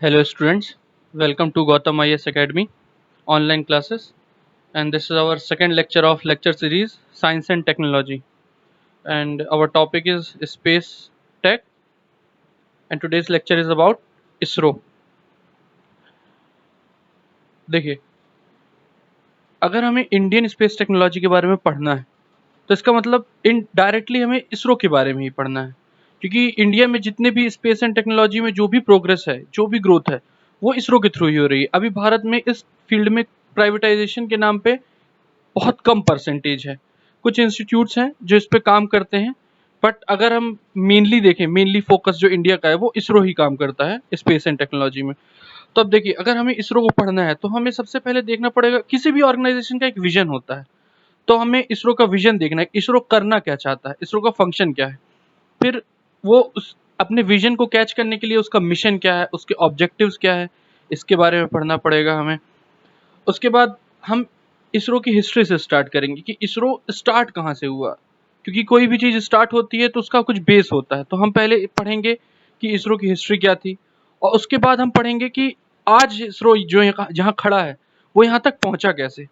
Hello students, welcome to Gautam IS Academy online classes, and this is our second lecture of lecture series Science and Technology, and our topic is Space Tech, and today's lecture is about ISRO. देखिए, अगर हमें Indian space technology के बारे में पढ़ना है तो इसका मतलब इन डायरेक्टली हमें इसरो के बारे में ही पढ़ना है, क्योंकि इंडिया में जितने भी स्पेस एंड टेक्नोलॉजी में जो भी प्रोग्रेस है, जो भी ग्रोथ है, वो इसरो के थ्रू ही हो रही है। अभी भारत में इस फील्ड में प्राइवेटाइजेशन के नाम पे बहुत कम परसेंटेज है। कुछ इंस्टीट्यूट्स हैं जो इस पे काम करते हैं, बट अगर हम मेनली देखें, मेनली फोकस जो इंडिया का है वो इसरो ही काम करता है स्पेस एंड टेक्नोलॉजी में। तो अब देखिए, अगर हमें इसरो को पढ़ना है तो हमें सबसे पहले देखना पड़ेगा, किसी भी ऑर्गेनाइजेशन का एक विजन होता है, तो हमें इसरो का विजन देखना है, इसरो करना क्या चाहता है, इसरो का फंक्शन क्या है। फिर वो उस अपने विजन को कैच करने के लिए उसका मिशन क्या है, उसके ऑब्जेक्टिव्स क्या है, इसके बारे में पढ़ना पड़ेगा हमें। उसके बाद हम इसरो की हिस्ट्री से स्टार्ट करेंगे कि इसरो स्टार्ट कहाँ से हुआ, क्योंकि कोई भी चीज़ स्टार्ट होती है तो उसका कुछ बेस होता है। तो हम पहले पढ़ेंगे कि इसरो की हिस्ट्री क्या थी, और उसके बाद हम पढ़ेंगे कि आज इसरो जो जहाँ खड़ा है वो यहाँ तक पहुँचा कैसे।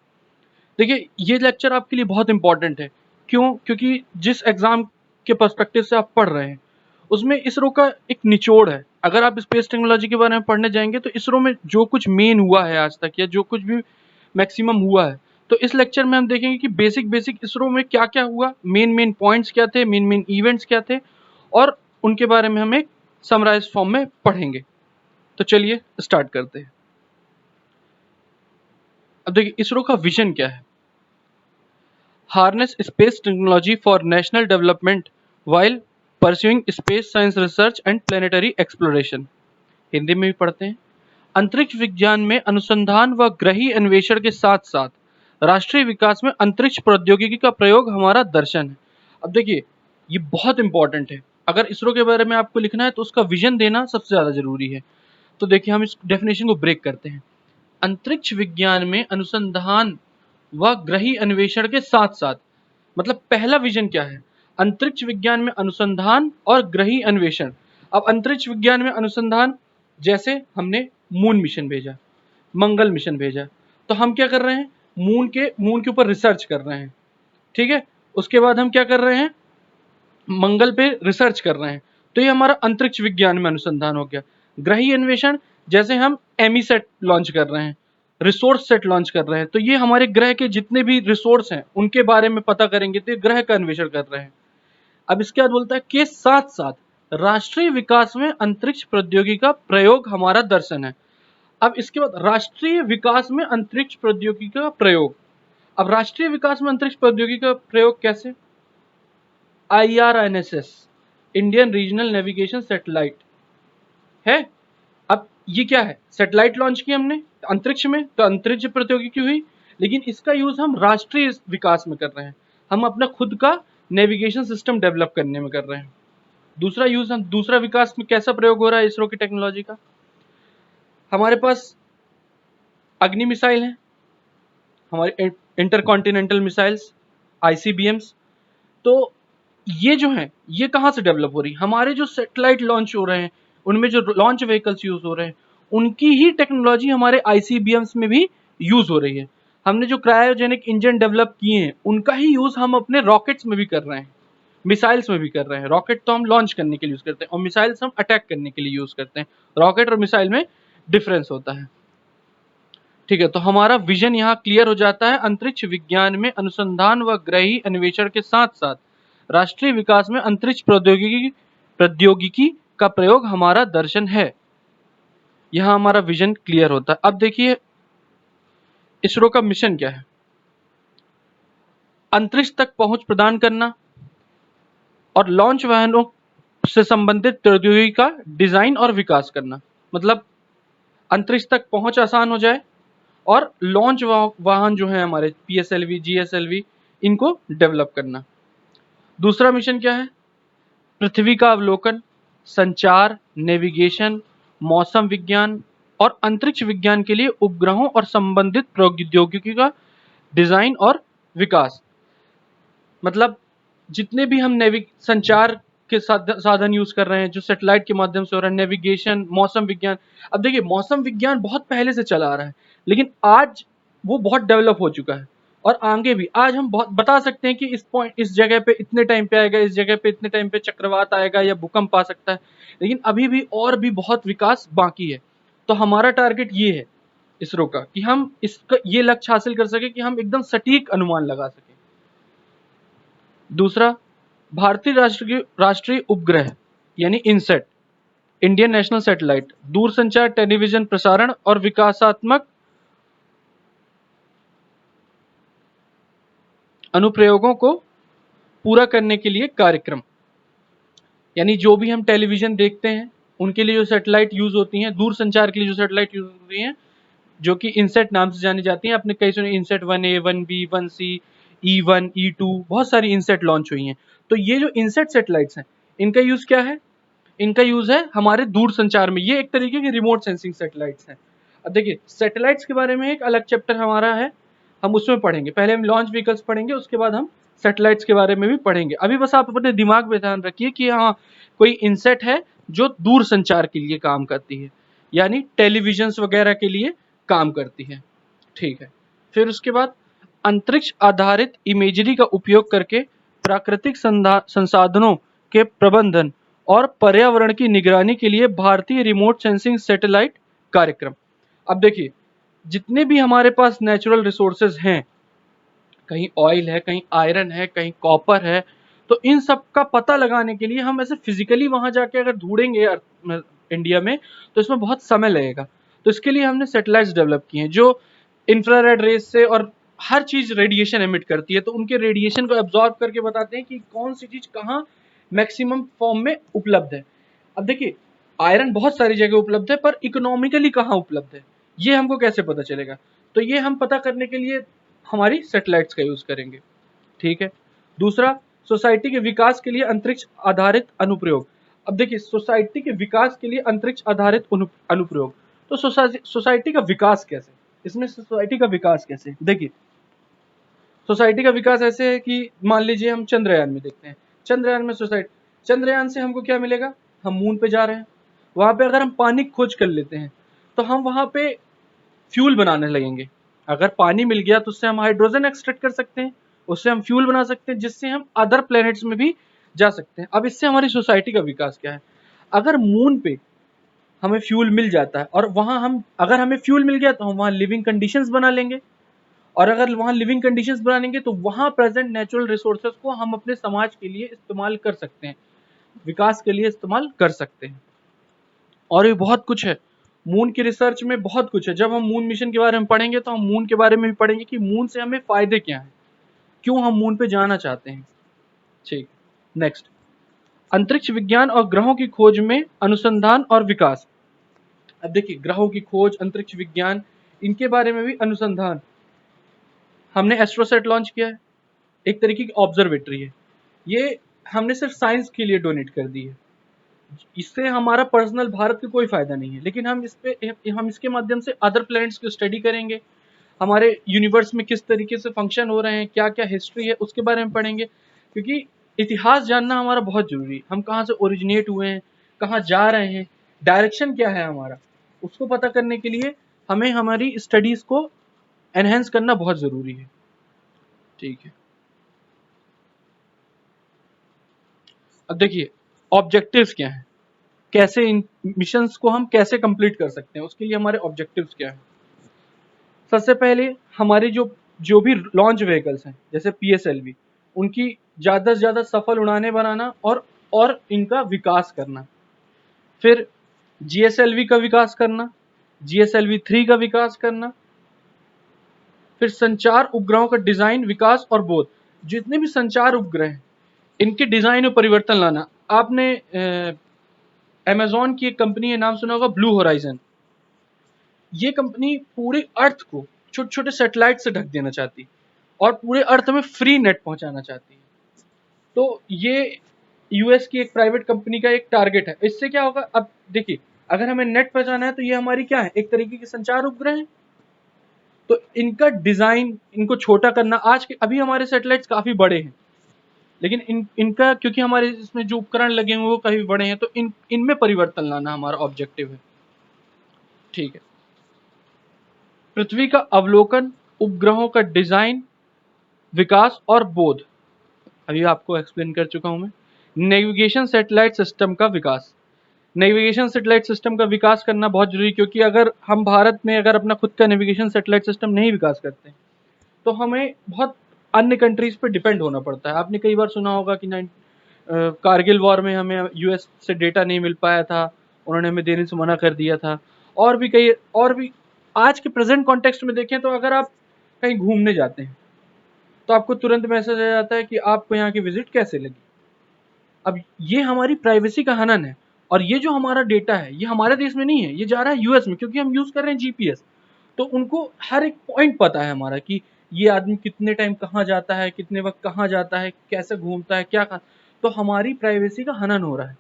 देखिए, ये लेक्चर आपके लिए बहुत इंपॉर्टेंट है। क्यों? क्योंकि जिस एग्जाम के पर्सपेक्टिव से आप पढ़ रहे हैं उसमें इसरो का एक निचोड़ है। अगर आप स्पेस टेक्नोलॉजी के बारे में पढ़ने जाएंगे तो इसरो में जो कुछ मेन हुआ है आज तक, या जो कुछ भी मैक्सिमम हुआ है, तो इस लेक्चर में हम देखेंगे कि बेसिक बेसिक इसरो में क्या क्या हुआ, मेन मेन पॉइंट्स क्या थे, मेन मेन इवेंट्स क्या थे, और उनके बारे में हम एक समराइज फॉर्म में पढ़ेंगे। तो चलिए स्टार्ट करते हैं। अब देखिए, इसरो का विजन क्या है। Harness space technology for national development while pursuing space science research and planetary exploration. Hindi में भी पढ़ते हैं। अंतरिक्ष विज्ञान में अनुसंधान व ग्रही अन्वेषण के साथ साथ राष्ट्रीय विकास में अंतरिक्ष प्रौद्योगिकी का प्रयोग हमारा दर्शन है। अब देखिए, ये बहुत इंपॉर्टेंट है। अगर इसरो के बारे में आपको लिखना है तो उसका विजन देना सबसे ज्यादा जरूरी है। तो देखिए, हम इस डेफिनेशन को ब्रेक करते हैं। अंतरिक्ष विज्ञान में अनुसंधान व ग्रही अन्वेषण के साथ साथ, मतलब पहला विजन क्या है, अंतरिक्ष विज्ञान में अनुसंधान और ग्रही अन्वेषण। अब अंतरिक्ष विज्ञान में अनुसंधान, जैसे हमने मून मिशन भेजा, मंगल मिशन भेजा, तो हम क्या कर रहे हैं, मून के ऊपर रिसर्च कर रहे हैं। ठीक है, उसके बाद हम क्या कर रहे हैं, मंगल पे रिसर्च कर रहे हैं। तो ये हमारा अंतरिक्ष विज्ञान में अनुसंधान हो गया। ग्रही अन्वेषण, जैसे हम एमी सेट लॉन्च कर रहे हैं, रिसोर्स सेट लॉन्च कर रहे हैं, तो ये हमारे ग्रह के जितने भी रिसोर्स हैं उनके बारे में पता करेंगे, तो ग्रह का अन्वेषण कर रहे हैं। अब इसके बाद बोलता है के साथ साथ राष्ट्रीय विकास में अंतरिक्ष प्रौद्योगिकी का प्रयोग हमारा दर्शन है। अब इसके बाद राष्ट्रीय विकास में अंतरिक्ष प्रौद्योगिकी का प्रयोग। अब राष्ट्रीय विकास में अंतरिक्ष प्रौद्योगिकी का प्रयोग कैसे, IRNSS, Indian regional navigation satellite है। अब ये क्या है, सैटेलाइट लॉन्च की हमने अंतरिक्ष में, तो अंतरिक्ष प्रौद्योगिकी हुई, लेकिन इसका यूज हम राष्ट्रीय विकास में कर रहे हैं। हम अपना खुद का नेविगेशन सिस्टम डेवलप करने में कर रहे हैं। दूसरा यूज, हम दूसरा विकास में कैसा प्रयोग हो रहा है इसरो की टेक्नोलॉजी का, हमारे पास अग्नि मिसाइल है, हमारे इंटरकॉन्टिनेंटल मिसाइल्स, ICBMs। तो ये जो है, ये कहाँ से डेवलप हो रही है, हमारे जो सैटेलाइट लॉन्च हो रहे हैं उनमें जो लॉन्च व्हीकल्स यूज हो रहे हैं उनकी ही टेक्नोलॉजी हमारे ICBMs में भी यूज हो रही है। हमने जो क्रायोजेनिक इंजन डेवलप किए हैं उनका ही यूज हम अपने रॉकेट्स में भी कर रहे हैं, मिसाइल्स में भी कर रहे हैं। रॉकेट तो हम लॉन्च करने के लिए यूज करते हैं और मिसाइल्स हम अटैक करने के लिए यूज करते हैं। रॉकेट और मिसाइल में डिफरेंस होता है। ठीक है, तो हमारा विजन यहाँ क्लियर हो जाता है, अंतरिक्ष विज्ञान में अनुसंधान व ग्रही अन्वेषण के साथ साथ राष्ट्रीय विकास में अंतरिक्ष प्रौद्योगिकी का प्रयोग हमारा दर्शन है। यहाँ हमारा विजन क्लियर होता है। अब देखिए, इसरो का मिशन क्या है, अंतरिक्ष तक पहुंच प्रदान करना और लॉन्च वाहनों से संबंधित प्रौद्योगिकी का डिजाइन और विकास करना। मतलब अंतरिक्ष तक पहुंच आसान हो जाए और लॉन्च वाहन जो है हमारे PSLV, GSLV, इनको डेवलप करना। दूसरा मिशन क्या है, पृथ्वी का अवलोकन, संचार, नेविगेशन, मौसम विज्ञान और अंतरिक्ष विज्ञान के लिए उपग्रहों और संबंधित प्रौद्योगिकी का डिजाइन और विकास। मतलब जितने भी हम संचार के साधन यूज कर रहे हैं, जो सैटेलाइट के माध्यम से हो रहा है, नेविगेशन, मौसम विज्ञान। अब देखिए मौसम विज्ञान बहुत पहले से चला आ रहा है, लेकिन आज वो बहुत डेवलप हो चुका है, और आगे भी आज हम बहुत बता सकते हैं कि इस पॉइंट, इस जगह पे इतने टाइम पे आएगा, इस जगह पे इतने टाइम पे चक्रवात आएगा या भूकंप आ सकता है। लेकिन अभी भी और भी बहुत विकास बाकी है। तो हमारा टारगेट ये है इसरो का कि हम इसका ये लक्ष्य हासिल कर सके कि हम एकदम सटीक अनुमान लगा सके। दूसरा, भारतीय राष्ट्रीय उपग्रह यानी इनसेट, इंडियन नेशनल सैटेलाइट, दूरसंचार, टेलीविजन प्रसारण और विकासात्मक अनुप्रयोगों को पूरा करने के लिए कार्यक्रम। यानी जो भी हम टेलीविजन देखते हैं उनके लिए जो सैटेलाइट यूज होती हैं, दूरसंचार के लिए जो सैटेलाइट यूज होती हैं, जो कि इनसेट नाम से जानी जाती हैं। आपने कई सुने, INSAT 1A, 1B, 1C, E1, E2, बहुत सारी इनसेट लॉन्च हुई हैं। तो ये जो इनसेट सैटेलाइट्स हैं, इनका यूज क्या है? इनका यूज है हमारे दूर संचार में। ये एक तरीके के रिमोट सेंसिंग सैटेलाइट्स हैं। अब देखिए सैटेलाइट्स के बारे में एक अलग चैप्टर हमारा है, हम उसमें पढ़ेंगे। पहले हम लॉन्च व्हीकल्स पढ़ेंगे, उसके बाद हम सैटेलाइट्स के बारे में भी पढ़ेंगे। अभी बस आप अपने दिमाग में ध्यान रखिए कि हाँ, कोई इनसेट है जो दूर संचार के लिए काम करती है, यानी टेलीविजन्स वगैरह के लिए काम करती है। ठीक है। फिर उसके बाद अंतरिक्ष आधारित इमेजरी का उपयोग करके प्राकृतिक संसाधनों के प्रबंधन और पर्यावरण की निगरानी के लिए भारतीय रिमोट सेंसिंग सैटेलाइट कार्यक्रम। अब देखिए जितने भी हमारे पास नेचुरल रिसोर्सेज हैं, कहीं ऑयल है, कहीं आयरन है, कहीं कॉपर है, तो इन सब का पता लगाने के लिए हम ऐसे फिजिकली वहां जाके अगर ढूंढेंगे इंडिया में, तो इसमें बहुत समय लगेगा। तो इसके लिए हमने सैटेलाइट्स डेवलप किए हैं जो इंफ्रारेड रेस से और हर चीज रेडिएशन एमिट करती है, तो उनके रेडिएशन को एब्जॉर्ब करके बताते हैं कि कौन सी चीज कहाँ मैक्सिमम फॉर्म में उपलब्ध है। अब देखिए आयरन बहुत सारी जगह उपलब्ध है, पर इकोनॉमिकली कहाँ उपलब्ध है ये हमको कैसे पता चलेगा? तो ये हम पता करने के लिए हमारी सैटेलाइट्स का यूज करेंगे। ठीक है। दूसरा, सोसाइटी के विकास के लिए अंतरिक्ष आधारित अनुप्रयोग। अब देखिए सोसाइटी के विकास के लिए अंतरिक्ष आधारित अनुप्रयोग, तो सोसाइटी का विकास कैसे? इसमें सोसाइटी का विकास कैसे? देखिए सोसाइटी का विकास ऐसे है कि मान लीजिए हम चंद्रयान में देखते हैं, चंद्रयान में सोसाइटी, चंद्रयान से हमको क्या मिलेगा? हम मून पे जा रहे हैं, वहां पे अगर हम पानी खोज कर लेते हैं तो हम वहां पे फ्यूल बनाने लगेंगे। अगर पानी मिल गया तो उससे हम हाइड्रोजन एक्सट्रैक्ट कर सकते हैं, उससे हम फ्यूल बना सकते हैं, जिससे हम अदर प्लैनेट्स में भी जा सकते हैं। अब इससे हमारी सोसाइटी का विकास क्या है? अगर मून पे हमें फ्यूल मिल जाता है और वहां हम, अगर हमें फ्यूल मिल गया तो हम वहां लिविंग कंडीशंस बना लेंगे, और अगर वहां लिविंग कंडीशंस बनाएंगे तो वहां प्रेजेंट नेचुरल रिसोर्सेज को हम अपने समाज के लिए इस्तेमाल कर सकते हैं, विकास के लिए इस्तेमाल कर सकते हैं। और ये बहुत कुछ है, मून की रिसर्च में बहुत कुछ है। जब हम मून मिशन के बारे में पढ़ेंगे तो हम मून के बारे में भी पढ़ेंगे कि मून से हमें फायदे क्या हैं, क्यों हम मून पे जाना चाहते हैं। ठीक। नेक्स्ट, अंतरिक्ष विज्ञान और ग्रहों की खोज में अनुसंधान और विकास। अब देखिए ग्रहों की खोज, अंतरिक्ष विज्ञान, इनके बारे में भी अनुसंधान। हमने एस्ट्रोसेट लॉन्च किया है, एक तरीके की ऑब्जर्वेटरी है। ये हमने सिर्फ साइंस के लिए डोनेट कर दी है, इससे हमारा पर्सनल भारत को कोई फायदा नहीं है, लेकिन हम इसके माध्यम से अदर प्लैनेट्स की स्टडी करेंगे, हमारे यूनिवर्स में किस तरीके से फंक्शन हो रहे हैं, क्या क्या हिस्ट्री है, उसके बारे में पढ़ेंगे। क्योंकि इतिहास जानना हमारा बहुत जरूरी है, हम कहाँ से ओरिजिनेट हुए हैं, कहाँ जा रहे हैं, डायरेक्शन क्या है हमारा, उसको पता करने के लिए हमें हमारी स्टडीज को एनहेंस करना बहुत जरूरी है। ठीक है। अब देखिए ऑब्जेक्टिव्स क्या हैं, कैसे इन मिशंस को हम कैसे कंप्लीट कर सकते हैं, उसके लिए हमारे ऑब्जेक्टिव्स क्या हैं। सबसे पहले हमारे जो जो भी लॉन्च व्हीकल्स हैं जैसे पीएसएलवी, उनकी ज़्यादा से ज़्यादा सफल उड़ानें बनाना और इनका विकास करना। फिर जीएसएलवी का विकास करना, जीएसएलवी 3 का विकास करना। फिर संचार उपग्रहों का डिजाइन, विकास और बोध। जितने भी संचार उपग्रह हैं इनके डिजाइन में परिवर्तन लाना। आपने अमेजॉन की एक कंपनी है, नाम सुना होगा, ब्लू होराइजन। ये कंपनी पूरे अर्थ को छोटे छोटे सैटेलाइट से ढक देना चाहती और पूरे अर्थ में फ्री नेट पहुंचाना चाहती है। तो ये यूएस की एक प्राइवेट कंपनी का एक टारगेट है। इससे क्या होगा? अब देखिए अगर हमें नेट पहुंचाना है तो ये हमारी क्या है, एक तरीके के संचार उपग्रह है। तो इनका डिजाइन, इनको छोटा करना, आज के अभी हमारे सैटेलाइट्स काफी बड़े हैं, लेकिन इनका क्योंकि हमारे इसमें जो उपकरण लगे हुए वो काफी बड़े हैं, तो इनमें परिवर्तन लाना हमारा ऑब्जेक्टिव है। ठीक है। पृथ्वी का अवलोकन, उपग्रहों का डिजाइन, विकास और बोध, अभी आपको एक्सप्लेन कर चुका हूं मैं। नेविगेशन सैटेलाइट सिस्टम का विकास, नेविगेशन सैटेलाइट सिस्टम का विकास करना बहुत जरूरी, क्योंकि अगर हम भारत में अगर अपना खुद का नेविगेशन सैटेलाइट सिस्टम नहीं विकास करते हैं तो हमें बहुत अन्य कंट्रीज पर डिपेंड होना पड़ता है। आपने कई बार सुना होगा कि कारगिल वॉर में हमें यूएस से डेटा नहीं मिल पाया था, उन्होंने हमें देने से मना कर दिया था। और भी आज के प्रेजेंट कॉन्टेक्स्ट में देखें तो अगर आप कहीं घूमने जाते हैं तो आपको तुरंत मैसेज आ जाता है कि आपको यहाँ की विजिट कैसे लगी। अब ये हमारी प्राइवेसी का हनन है, और ये जो हमारा डेटा है ये हमारे देश में नहीं है, ये जा रहा है यूएस में, क्योंकि हम यूज कर रहे हैं जीपीएस। तो उनको हर एक पॉइंट पता है हमारा कि ये आदमी कितने टाइम कहाँ जाता है, कितने वक्त कहाँ जाता है, कैसे घूमता है, क्या तो हमारी प्राइवेसी का हनन हो रहा है।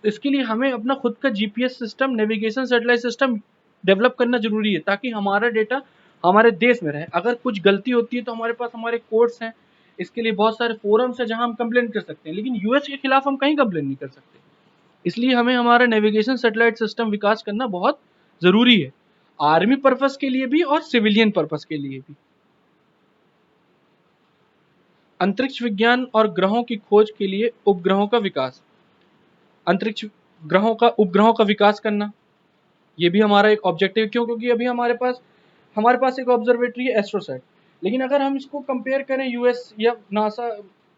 तो इसके लिए हमें अपना खुद का GPS system, navigation satellite system develop करना जरूरी है, ताकि हमारा डेटा हमारे देश में रहे। अगर कुछ गलती होती है तो हमारे पास हमारे कोर्ट्स हैं, इसके लिए बहुत सारे फोरम्स हैं जहां हम कंप्लेन कर सकते हैं, लेकिन यूएस के खिलाफ हम कहीं कंप्लेन नहीं कर सकते। इसलिए हमें हमारा नेविगेशन सैटेलाइट सिस्टम विकास करना बहुत जरूरी है, आर्मी पर्पस के लिए भी और सिविलियन पर्पस के लिए भी। अंतरिक्ष विज्ञान और ग्रहों की खोज के लिए उपग्रहों का विकास, अंतरिक्ष उपग्रहों का विकास करना, ये भी हमारा एक ऑब्जेक्टिव। क्यों? क्योंकि अभी हमारे पास एक ऑब्जर्वेटरी है एस्ट्रोसैट, लेकिन अगर हम इसको कंपेयर करें यूएस या नासा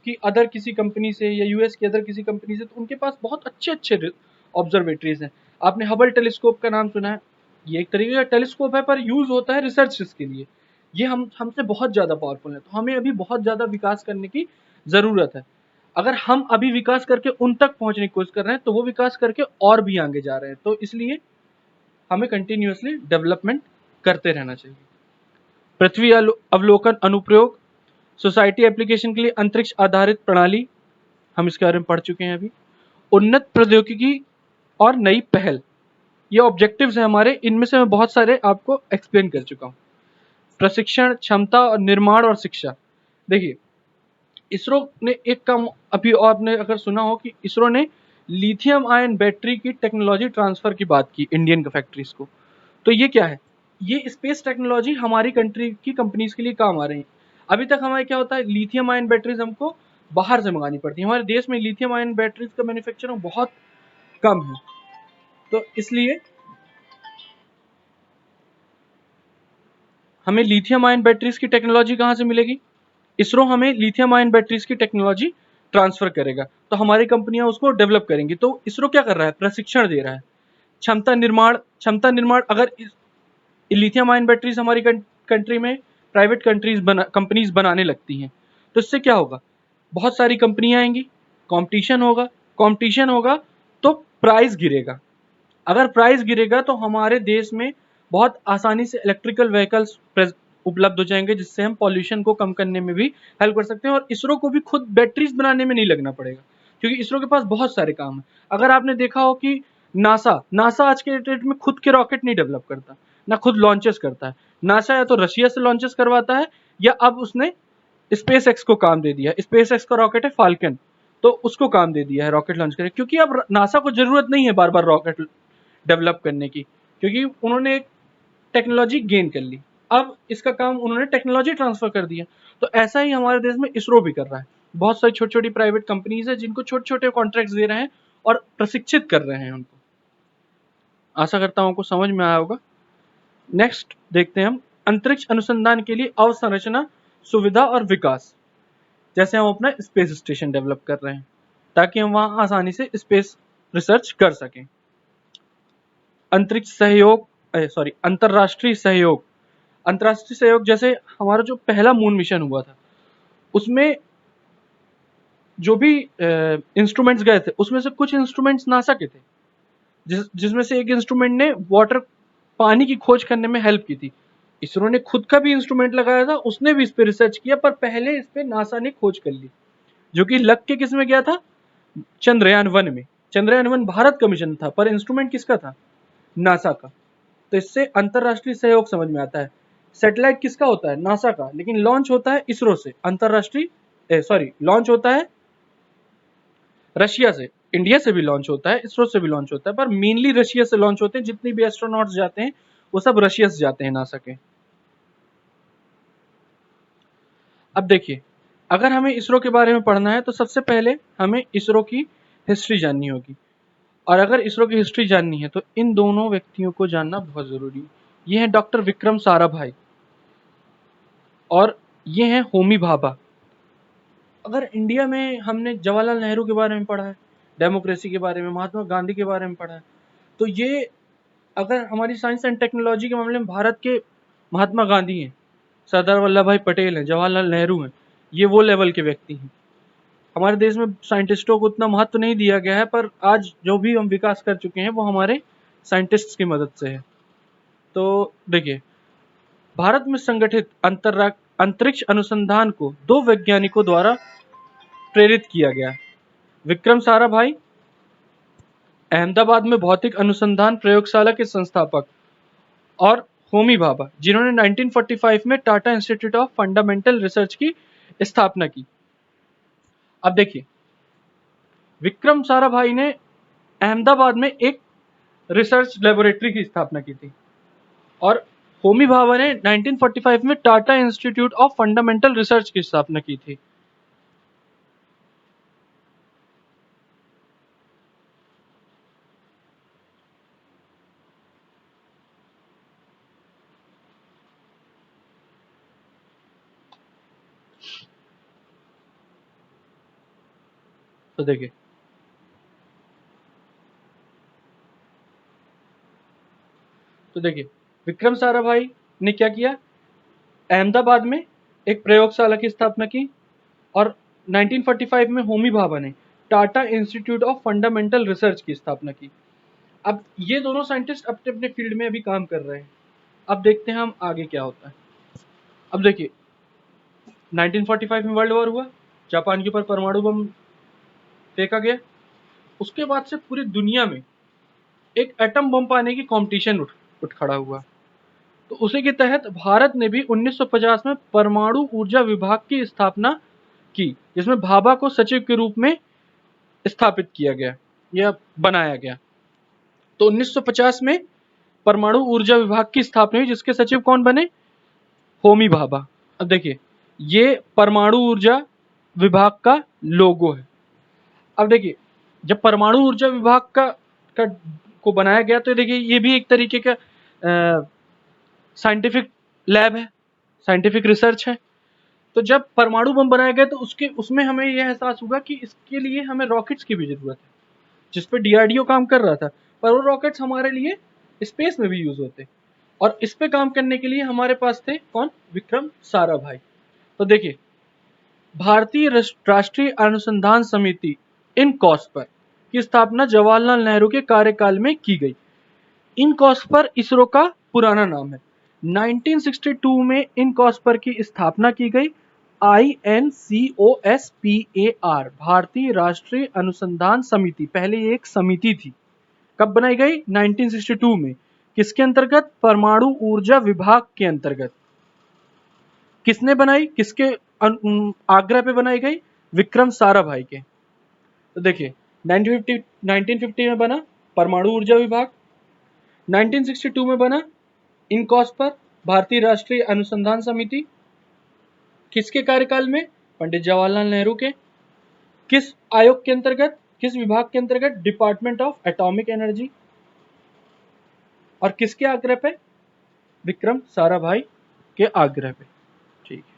की अदर किसी कंपनी से या यूएस की अदर किसी कंपनी से, तो उनके पास बहुत अच्छे अच्छे ऑब्जर्वेटरीज हैं। आपने हबल टेलीस्कोप का नाम सुना है, ये एक तरीके का टेलीस्कोप है पर यूज होता है रिसर्च के लिए। ये हमसे बहुत ज्यादा पावरफुल है, तो हमें अभी बहुत ज्यादा विकास करने की जरूरत है। अगर हम अभी विकास करके उन तक पहुंचने की कोशिश कर रहे हैं तो वो विकास करके और भी आगे जा रहे हैं, तो इसलिए हमें कंटिन्यूअसली डेवलपमेंट करते रहना चाहिए। पृथ्वी अवलोकन अनुप्रयोग, सोसाइटी एप्लीकेशन के लिए अंतरिक्ष आधारित प्रणाली, हम इसके बारे में पढ़ चुके हैं अभी। उन्नत प्रौद्योगिकी और नई पहल, ये ऑब्जेक्टिव्स हैं हमारे, इनमें से मैं बहुत सारे आपको एक्सप्लेन कर चुका हूँ। प्रशिक्षण, क्षमता और निर्माण और शिक्षा, देखिए इसरो ने एक काम अभी, और आपने अगर सुना हो कि इसरो ने लिथियम आयन बैटरी की टेक्नोलॉजी ट्रांसफर की बात की इंडियन फैक्ट्रीज को। तो ये क्या है? ये स्पेस टेक्नोलॉजी हमारी कंट्री की कंपनीज के लिए काम आ रही है। अभी तक हमारे क्या होता है, लिथियम आयन बैटरीज हमको बाहर से मंगानी पड़ती है। हमारे देश में लिथियम आयन बैटरीज का मैन्युफैक्चरिंग बहुत कम है, तो इसलिए हमें लिथियम आयन बैटरीज की टेक्नोलॉजी कहाँ से मिलेगी? इसरो हमें लिथियम आयन बैटरीज की टेक्नोलॉजी ट्रांसफर करेगा, तो हमारी कंपनियां उसको डेवलप करेंगी। तो इसरो क्या कर रहा है? प्रशिक्षण दे रहा है। क्षमता निर्माण, अगर लिथियम आयन बैटरीज हमारी कंट्री में प्राइवेट कंपनीज बनाने लगती हैं, तो इससे क्या होगा? बहुत सारी कंपनियां आएंगी, कंपटीशन होगा तो प्राइस गिरेगा। अगर प्राइस गिरेगा तो हमारे देश में बहुत आसानी से इलेक्ट्रिकल व्हीकल्स उपलब्ध हो जाएंगे, जिससे हम पॉल्यूशन को कम करने में भी हेल्प कर सकते हैं, और इसरो को भी खुद बैटरीज बनाने में नहीं लगना पड़ेगा, क्योंकि इसरो के पास बहुत सारे काम है। अगर आपने देखा हो कि नासा आज के डेट में खुद के रॉकेट नहीं डेवलप करता, ना खुद लॉन्चेस करता है। नासा या तो रशिया से लॉन्चेस करवाता है, या अब उसने स्पेस एक्स को काम दे दिया। स्पेस एक्स का रॉकेट है फाल्कन, तो उसको काम दे दिया है रॉकेट लॉन्च करें, क्योंकि अब नासा को जरूरत नहीं है बार बार रॉकेट डेवलप करने की, क्योंकि उन्होंने एक टेक्नोलॉजी गेन कर ली। अब इसका काम उन्होंने टेक्नोलॉजी ट्रांसफर कर दिया। तो ऐसा ही हमारे देश में इसरो भी कर रहा है। बहुत सारी छोटी छोटी प्राइवेट कंपनीज है जिनको छोटे छोटे कॉन्ट्रैक्ट दे रहे हैं और प्रशिक्षित कर रहे हैं उनको। आशा करता हूं आपको समझ में आया होगा। नेक्स्ट देखते हैं हम अंतरिक्ष अनुसंधान के लिए अवसंरचना, सुविधा और विकास। जैसे हम अपना स्पेस स्टेशन डेवलप कर रहे हैं ताकि हम वहां आसानी से स्पेस रिसर्च कर सकें। अंतरिक्ष सहयोग, अंतरराष्ट्रीय सहयोग। अंतरराष्ट्रीय सहयोग, जैसे हमारा जो पहला मून मिशन हुआ था, उसमें जो भी इंस्ट्रूमेंट्स गए थे उसमें से कुछ इंस्ट्रूमेंट्स नासा के थे, जिसमें से एक इंस्ट्रूमेंट ने पानी की खोज करने में हेल्प की थी। इसरो ने खुद का भी इंस्ट्रूमेंट लगाया था, उसने भी इस पे रिसर्च किया, पर पहले इस पे नासा ने खोज कर ली, जो कि लग के किस में गया था? चंद्रयान-1 में। चंद्रयान-1 भारत का मिशन था, पर इंस्ट्रूमेंट किसका था? नासा का। तो इससे अंतरराष्ट्रीय सहयोग समझ में आता है। सैटेलाइट किसका होता है? नासा का, लेकिन लॉन्च होता है इसरो से। लॉन्च होता है रशिया से, इंडिया से भी लॉन्च होता है, इसरो से भी लॉन्च होता है, पर मेनली रशिया से लॉन्च होते हैं। जितनी भी एस्ट्रोनॉट्स जाते हैं वो सब रशिया से जाते हैं नासा के। अब देखिए, अगर हमें इसरो के बारे में पढ़ना है तो सबसे पहले हमें इसरो की हिस्ट्री जाननी होगी। और अगर इसरो की हिस्ट्री जाननी है तो इन दोनों व्यक्तियों को जानना बहुत जरूरी है। ये हैं डॉक्टर विक्रम साराभाई और ये हैं होमी भाभा। अगर इंडिया में हमने जवाहरलाल नेहरू के बारे में पढ़ा है, डेमोक्रेसी के बारे में, महात्मा गांधी के बारे में पढ़ा है, तो ये अगर हमारी साइंस एंड टेक्नोलॉजी के मामले में भारत के महात्मा गांधी हैं, सरदार वल्लभ भाई पटेल हैं, जवाहरलाल नेहरू हैं, ये वो लेवल के व्यक्ति हैं। हमारे देश में साइंटिस्टों को उतना महत्व नहीं दिया गया है, पर आज जो भी हम विकास कर चुके हैं वो हमारे साइंटिस्ट्स की मदद से है। तो देखिए, भारत में संगठित अंतरिक्ष अनुसंधान को दो वैज्ञानिकों द्वारा प्रेरित किया गया। विक्रम साराभाई अहमदाबाद में भौतिक अनुसंधान प्रयोगशाला के संस्थापक, और होमी भाभा जिन्होंने 1945 में Tata institute of fundamental research की स्थापना की। अब देखिए, विक्रम साराभाई ने अहमदाबाद में एक रिसर्च लेबोरेटरी की स्थापना की थी और होमी भाभा ने 1945 में Tata institute of fundamental research की स्थापना की थी। तो देखिए, विक्रम साराभाई ने क्या किया, अहमदाबाद में एक प्रयोगशाला की स्थापना की और 1945 में होमी भाभा ने Tata institute of fundamental research की स्थापना की। अब ये दोनों साइंटिस्ट अपने अपने फील्ड में अभी काम कर रहे हैं। अब देखते हैं हम आगे क्या होता है। अब देखिए, 1945 में वर्ल्ड वॉर हुआ, जापान के ऊपर परमाणु बम फेंका गया। उसके बाद से पूरी दुनिया में एक एटम बम पाने की कंपटीशन उठ खड़ा हुआ। तो उसी के तहत भारत ने भी 1950 में परमाणु ऊर्जा विभाग की स्थापना की, जिसमें भाभा को सचिव के रूप में स्थापित किया गया या बनाया गया। तो 1950 में परमाणु ऊर्जा विभाग की स्थापना हुई, जिसके सचिव कौन बने, होमी भाभा। अब देखिए, ये परमाणु ऊर्जा विभाग का लोगो है। अब देखिए, जब परमाणु ऊर्जा विभाग का को बनाया गया तो देखिए ये भी एक तरीके का साइंटिफिक लैब है, साइंटिफिक रिसर्च है। तो जब परमाणु बम बनाया गया तो उसमें हमें यह एहसास हुआ कि इसके लिए हमें रॉकेट्स की भी जरूरत है, जिस पे डीआरडीओ काम कर रहा था, पर वो रॉकेट्स हमारे लिए स्पेस में भी यूज होते। और इस पे काम करने के लिए हमारे पास थे कौन, विक्रम साराभाई। तो देखिए, भारतीय राष्ट्रीय अनुसंधान समिति इनकॉस्पर की स्थापना जवाहरलाल नेहरू के कार्यकाल में की गई। इनकॉस्पर इसरो का पुराना नाम है। 1962 में इनकॉस्पर की स्थापना की गई। INCOSPAR भारतीय राष्ट्रीय अनुसंधान समिति पहले एक समिति थी। कब बनाई गई, 1962 में। किसके अंतर्गत, परमाणु ऊर्जा विभाग के अंतर्गत। किसने बनाई, किसके आग्रह पे बनाई गई, विक्रम साराभाई के। तो देखिए, 1950 में बना परमाणु ऊर्जा विभाग, 1962 में बना इनकॉस्पर भारतीय राष्ट्रीय अनुसंधान समिति। किसके कार्यकाल में, पंडित जवाहरलाल नेहरू के। किस आयोग के अंतर्गत, किस विभाग के अंतर्गत, डिपार्टमेंट ऑफ एटॉमिक एनर्जी। और किसके आग्रह पे, विक्रम साराभाई के आग्रह पे। ठीक है,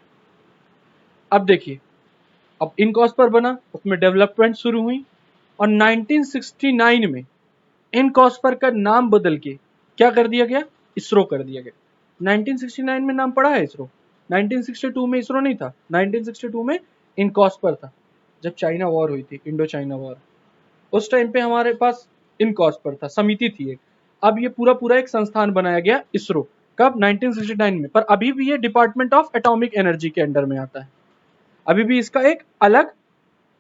अब देखिए, अब इनकॉस्पर बना, उसमें डेवलपमेंट शुरू हुई और 1969 में इनकॉस्पर का नाम बदल के क्या कर दिया गया, इसरो कर दिया गया। 1969 में नाम पड़ा है इसरो, 1962 में इसरो नहीं था, 1962 में इनकॉस्पर था, जब चाइना वॉर हुई थी, इंडो चाइना वॉर। उस टाइम पे हमारे पास इनकॉस्पर था, समिति थी एक। अब ये पूरा पूरा एक संस्थान बनाया गया इसरो, कब, 1969 में। पर अभी भी ये डिपार्टमेंट ऑफ एटॉमिक एनर्जी के अंडर में आता है, अभी भी इसका एक अलग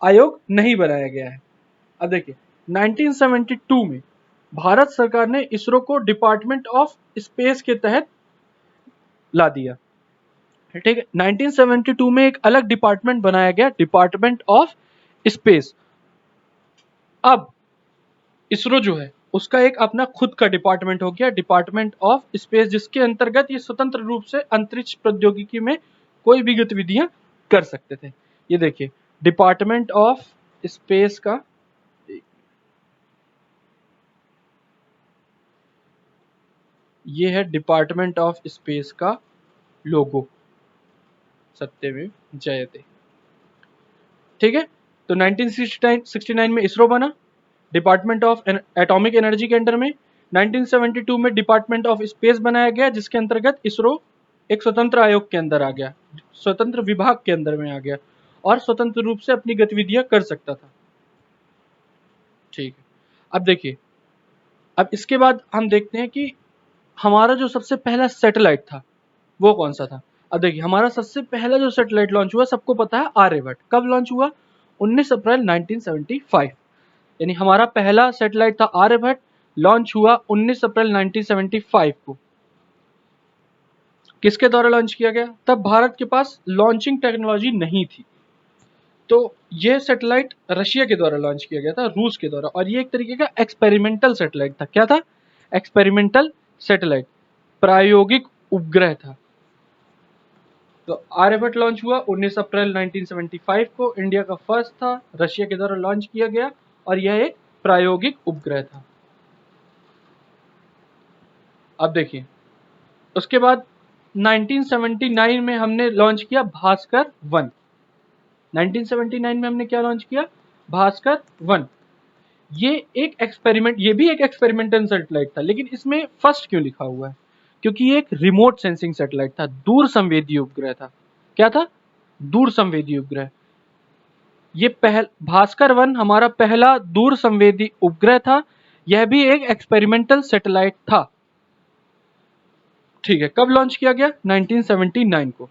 आयोग नहीं बनाया गया है। अब देखिए, 1972 में भारत सरकार ने इसरो को डिपार्टमेंट ऑफ स्पेस के तहत ला दिया। ठीक है, 1972 में एक अलग डिपार्टमेंट बनाया गया, डिपार्टमेंट ऑफ स्पेस। अब इसरो जो है उसका एक अपना खुद का डिपार्टमेंट हो गया, डिपार्टमेंट ऑफ स्पेस, जिसके अंतर्गत ये स्वतंत्र रूप से अंतरिक्ष प्रौद्योगिकी में कोई भी गतिविधियां कर सकते थे। ये देखिए डिपार्टमेंट ऑफ स्पेस का, ये है डिपार्टमेंट ऑफ स्पेस का लोगो, सत्यमेव जयते। ठीक है, तो 1969 में इसरो बना, डिपार्टमेंट ऑफ एटॉमिक एनर्जी के अंडर में। 1972 में डिपार्टमेंट ऑफ स्पेस बनाया गया, जिसके अंतर्गत इसरो एक स्वतंत्र आयोग के अंदर आ गया, स्वतंत्र विभाग के अंदर में आ गया और स्वतंत्र रूप से अपनी गतिविधियां कर सकता था। ठीक है, अब देखिए, अब इसके बाद हम देखते हैं कि हमारा जो सबसे पहला सैटेलाइट था वो कौन सा था। अब देखिए हमारा सबसे पहला जो सैटेलाइट लॉन्च हुआ सबको पता है, आर्यभट्ट। कब लॉन्च हुआ? 19 अप्रैल 1975, यानी हमारा पहला सैटेलाइट था आर्यभट्ट, लॉन्च हुआ 19 अप्रैल 1975 को। किसके द्वारा लॉन्च किया गया? तब भारत के पास लॉन्चिंग टेक्नोलॉजी नहीं थी, तो यह सैटेलाइट रशिया के द्वारा लॉन्च किया गया था, रूस के द्वारा, और ये एक तरीके का एक्सपेरिमेंटल सैटेलाइट था। क्या था? एक्सपेरिमेंटल सैटेलाइट, प्रायोगिक उपग्रह था। तो आर्यभट्ट लॉन्च हुआ 19 अप्रैल 1975 को, इंडिया का फर्स्ट था, रशिया के द्वारा लॉन्च किया गया और यह एक प्रायोगिक उपग्रह था। अब देखिए उसके बाद 1979 में हमने लॉन्च किया भास्कर 1। 1979 में हमने क्या लॉन्च किया? भास्कर 1। ये एक एक्सपेरिमेंट, ये भी एक एक्सपेरिमेंटल सैटेलाइट था, लेकिन इसमें फर्स्ट क्यों लिखा हुआ है? क्योंकि ये एक रिमोट सेंसिंग सैटेलाइट था, दूर संवेदी उपग्रह था। क्या था? दूर संवेदी उपग्रह। ये भास्कर 1 हमारा पहला दूर संवेदी उपग्रह था, यह भी एक एक्सपेरिमेंटल सैटेलाइट था। ठीक है, कब लॉन्च किया गया? 1979 को।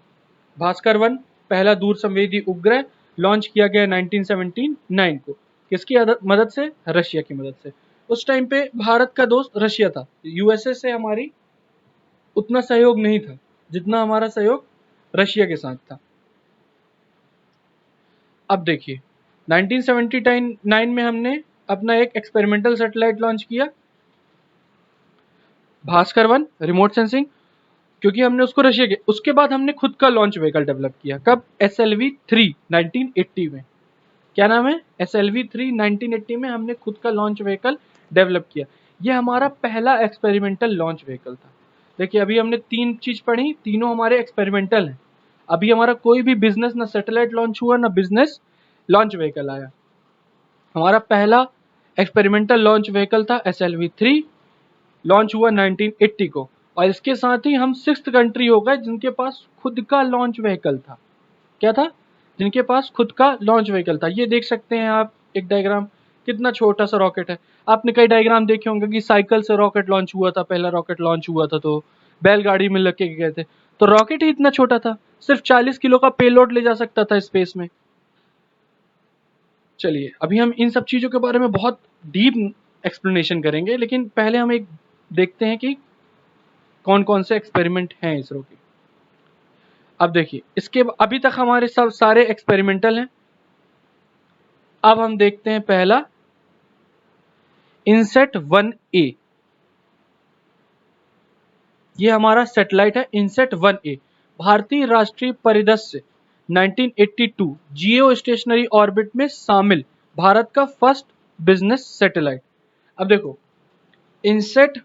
भास्कर 1 पहला दूर संवेदी उपग्रह लॉन्च किया गया 1979 को। किसकी मदद से? रशिया की मदद से। उस टाइम पे भारत का दोस्त रशिया था, यूएसए से हमारी उतना सहयोग नहीं था जितना हमारा सहयोग रशिया के साथ था। अब देखिए 1979 में हमने अपना एक एक्सपेरिमेंटल सैटेलाइट लॉन्च किया, भास्कर 1 रिमोट सेंसिंग, क्योंकि हमने उसको रशिया के, उसके बाद हमने खुद का लॉन्च व्हीकल डेवलप किया। कब? SLV-3 1980 में। क्या नाम है? SLV-3 1980 में हमने खुद का लॉन्च व्हीकल डेवलप किया। यह हमारा पहला एक्सपेरिमेंटल लॉन्च व्हीकल था। देखिए अभी हमने 3 चीज पढ़ी, तीनों हमारे एक्सपेरिमेंटल हैं। अभी हमारा कोई भी बिजनेस, ना सैटेलाइट लॉन्च हुआ ना बिजनेस लॉन्च व्हीकल आया। हमारा पहला एक्सपेरिमेंटल लॉन्च व्हीकल था SLV-3, लॉन्च हुआ 1980 को, और इसके साथ ही हम 6th कंट्री हो गए जिनके पास खुद का लॉन्च व्हीकल था। क्या था? जिनके पास खुद का लॉन्च व्हीकल था। ये देख सकते हैं आप एक डायग्राम, कितना छोटा सा रॉकेट है। आपने कई डायग्राम देखे होंगे कि साइकिल से रॉकेट लॉन्च हुआ था, पहला रॉकेट लॉन्च हुआ था तो बैलगाड़ी में लग के गए थे, तो रॉकेट ही इतना छोटा था, सिर्फ 40 किलो का पेलोड ले जा सकता था स्पेस में। चलिए अभी हम इन सब चीज़ों के बारे में बहुत डीप एक्सप्लेनेशन करेंगे, लेकिन पहले हम एक देखते हैं कि कौन कौन से एक्सपेरिमेंट हैं इसरो के। अब देखिए इसके अभी तक हमारे सब सारे एक्सपेरिमेंटल हैं। अब हम देखते हैं पहला इनसेट 1A। ये हमारा सैटेलाइट है इनसेट 1A, भारतीय राष्ट्रीय परिदृश्य 1982 जियो स्टेशनरी ऑर्बिट में शामिल भारत का फर्स्ट बिजनेस सैटेलाइट। अब देखो इनसेट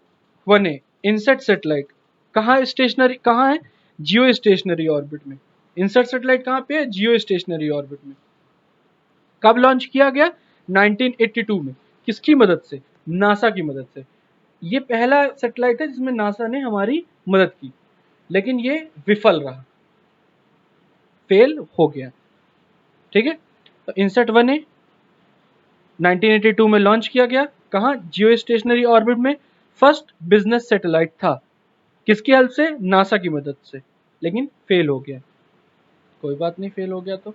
1A, इनसेट सैटेलाइट कहाँ स्टेशनरी, कहाँ है? जियो स्टेशनरी ऑर्बिट में। इनसेट सैटेलाइट कहाँ पे है? जियो स्टेशनरी ऑर्बिट में। कब लॉन्च किया गया? 1982 में। किसकी मदद से? नासा की मदद से। ये पहला सैटेलाइट है जिसमें नासा ने हमारी मदद की, लेकिन ये विफल रहा, फेल हो गया। ठीक है, तो इनसेट 1A 1982 में लॉन्च किया गया। कहाँ? जियो स्टेशनरी ऑर्बिट में। फर्स्ट बिजनेस सैटेलाइट था, किसकी हेल्प से? नासा की मदद से, लेकिन फेल हो गया। कोई बात नहीं, फेल हो गया तो।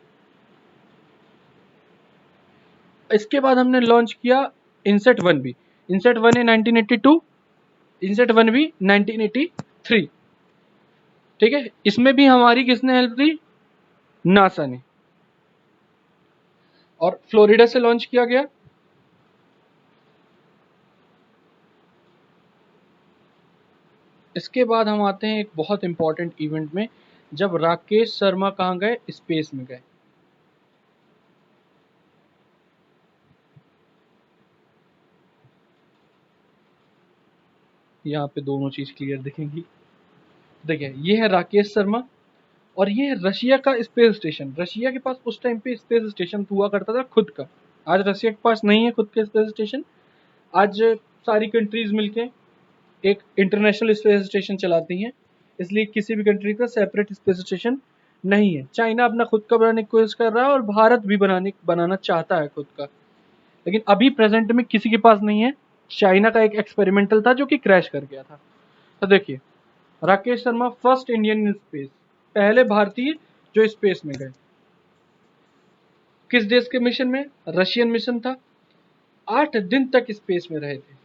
इसके बाद हमने लॉन्च किया INSAT 1B। INSAT 1A 1982, INSAT 1B 1983। ठीक है, इसमें भी हमारी किसने हेल्प दी? नासा ने। और फ्लोरिडा से लॉन्च किया गया। इसके बाद हम आते हैं एक बहुत इंपॉर्टेंट इवेंट में, जब राकेश शर्मा कहाँ गए, स्पेस में गए। यहाँ पे दोनों चीज क्लियर दिखेंगी। देखिए ये है राकेश शर्मा और ये है रशिया का स्पेस स्टेशन। रशिया के पास उस टाइम पे स्पेस स्टेशन हुआ करता था खुद का। आज रशिया के पास नहीं है खुद का स्पेस स्टेशन। आज सारी कंट्रीज मिलके एक इंटरनेशनल स्पेस स्टेशन चलाती हैं, इसलिए किसी भी कंट्री का सेपरेट स्पेस स्टेशन नहीं है। चाइना अपना खुद का बनाने की कोशिश कर रहा है और भारत भी बनाना चाहता है खुद का, लेकिन अभी प्रेजेंट में किसी के पास नहीं है। चाइना का एक एक्सपेरिमेंटल था जो कि क्रैश कर गया था। तो देखिए Rakesh Sharma first Indian in space, पहले भारतीय जो स्पेस में गए। किस देश के मिशन में? रशियन मिशन था। 8 दिन तक स्पेस में रहे थे।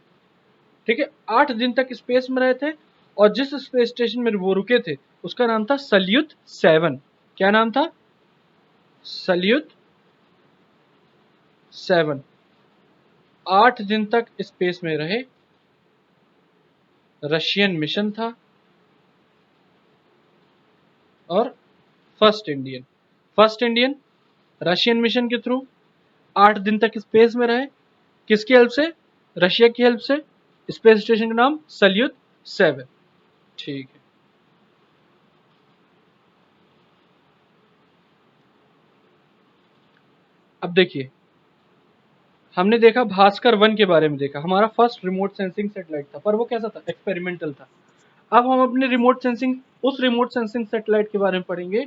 ठीक है, 8 दिन तक स्पेस में रहे थे और जिस स्पेस स्टेशन में वो रुके थे उसका नाम था सल्यूट 7। क्या नाम था? सल्यूट 7। 8 दिन तक स्पेस में रहे। रशियन मिशन था और फर्स्ट इंडियन रशियन मिशन के थ्रू 8 दिन तक स्पेस में रहे। किसकी हेल्प से? रशिया की हेल्प से। स्पेस स्टेशन का नाम सल्यूट 7। ठीक है, अब देखिए हमने देखा भास्कर 1 के बारे में देखा, हमारा फर्स्ट रिमोट सेंसिंग सैटेलाइट था, पर वो कैसा था? एक्सपेरिमेंटल था। अब हम अपने उस रिमोट सेंसिंग सैटेलाइट के बारे में पढ़ेंगे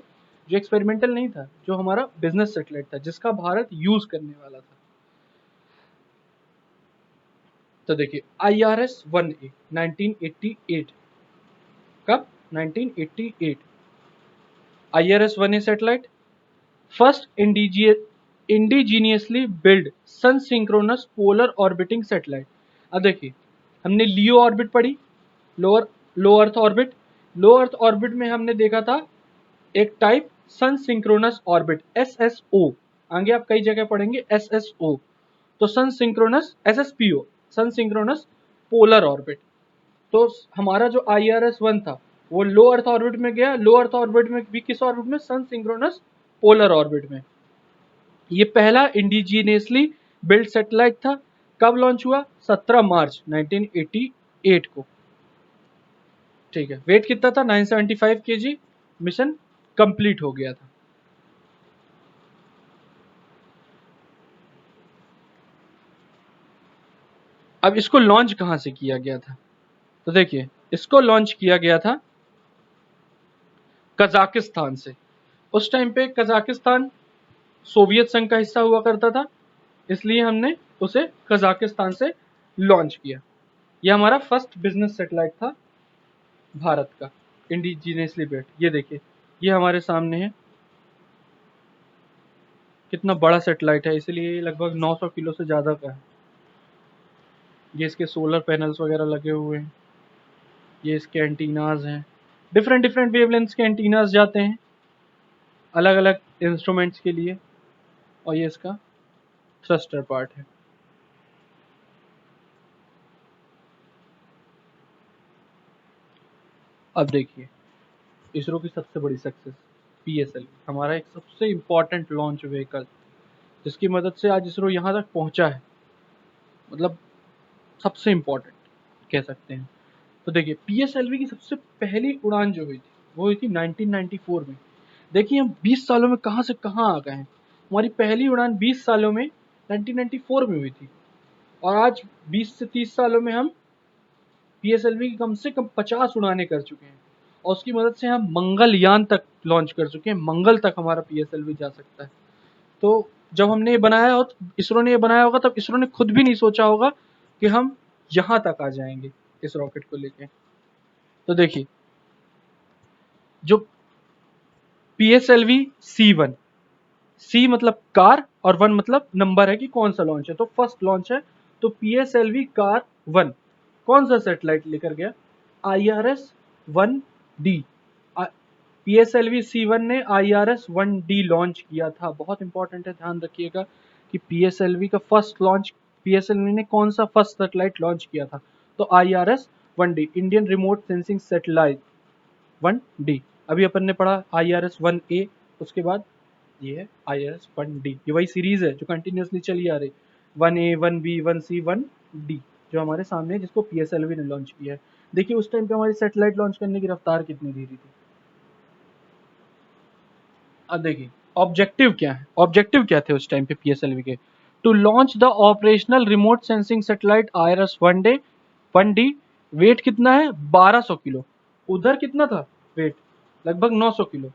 जो एक्सपेरिमेंटल नहीं था, जो हमारा बिजनेस सैटेलाइट था, जिसका भारत यूज करने वाला था। तो देखिए IRS-1A 1988। कब? 1988। IRS-1A satellite first indigenously build sun synchronous polar orbiting satellite. अब देखिए हमने लियो ऑर्बिट पढ़ी, lower low earth orbit. Low earth orbit में हमने देखा था एक type sun synchronous orbit, SSO। आगे आप कई जगह पढ़ेंगे SSO। तो sun synchronous SSPO, sun synchronous polar orbit. तो हमारा जो IRS-1 था वो लो अर्थ ऑर्बिट में गया। लो अर्थ ऑर्बिट में भी किस ऑर्बिट में? सन सिंक्रोनस पोलर ऑर्बिट में। ये पहला इंडिजीनियसली बिल्ड सैटेलाइट था। कब लॉन्च हुआ? 17 मार्च 1988 को। ठीक है, वेट कितना था? 975 kg। मिशन कंप्लीट हो गया था। अब इसको लॉन्च कहां से किया गया था? तो देखिए इसको लॉन्च किया गया था कजाकिस्तान से। उस टाइम पे कजाकिस्तान सोवियत संघ का हिस्सा हुआ करता था, इसलिए हमने उसे कजाकिस्तान से लॉन्च किया। यह हमारा फर्स्ट बिजनेस सैटेलाइट था भारत का, इंडिजीनियसली बिल्ट। ये देखिए ये हमारे सामने है, कितना बड़ा सैटेलाइट है, इसलिए लगभग 900 किलो से ज़्यादा का है। ये इसके सोलर पैनल्स वगैरह लगे हुए हैं, ये इसके एंटीनाज हैं। डिफरेंट डिफरेंट वेवलेंथ्स के एंटीनाज जाते हैं अलग अलग इंस्ट्रूमेंट्स के लिए। और ये इसका थ्रस्टर पार्ट है। अब देखिए इसरो की सबसे बड़ी सक्सेस PSLV, हमारा एक सबसे इम्पॉर्टेंट लॉन्च व्हीकल, जिसकी मदद से आज इसरो यहाँ तक पहुँचा है। मतलब सबसे इम्पॉर्टेंट कह सकते हैं। तो देखिए PSLV की सबसे पहली उड़ान जो हुई थी वो हुई थी 1994 में। देखिए हम 20 सालों में कहाँ से कहाँ आ गए हैं। हमारी पहली उड़ान 20 सालों में 1994 में हुई थी और आज 20 से 30 सालों में हम PSLV की कम से कम 50 उड़ानें कर चुके हैं और उसकी मदद से हम मंगलयान तक लॉन्च कर चुके हैं। मंगल तक हमारा PSLV जा सकता है। तो जब हमने ये बनाया हो, इसरो ने ये बनाया होगा, तब इसरो ने खुद भी नहीं सोचा होगा कि हम यहाँ तक आ जाएंगे इस रॉकेट को लेके। तो देखिए जो PSLV C1, C मतलब कार और 1 मतलब नंबर है कि कौन सा लॉन्च है, तो फर्स्ट लॉन्च है। तो PSLV कार 1 कौन सा सैटेलाइट लेकर गया? IRS-1D। PSLV C1 ने IRS-1D लॉन्च किया था। बहुत इंपॉर्टेंट है, ध्यान रखिएगा कि PSLV का फर्स्ट लॉन्च, PSLV ने कौन सा फर्स्ट सैटेलाइट लॉन्च किया था? तो IRS 1D, Indian remote sensing satellite 1D। अभी अपन ने पढ़ा IRS-1A, उसके बाद ये है IRS-1D। ये वही सीरीज है जो कंटिन्यूसली चली आ रही, 1A 1B 1C 1D, जो हमारे सामने है, जिसको PSLV ने लॉन्च किया है। देखिए उस टाइम पे हमारी सैटेलाइट लॉन्च करने की रफ्तार कितनी धीरे थी। अब देखिए ऑब्जेक्टिव क्या है, ऑब्जेक्टिव क्या थे उस टाइम पे PSLV के, to launch the operational remote sensing satellite IRS-1D। Weight कितना है 1200 किलो, उधर कितना था वेट, लगभग 900 किलो,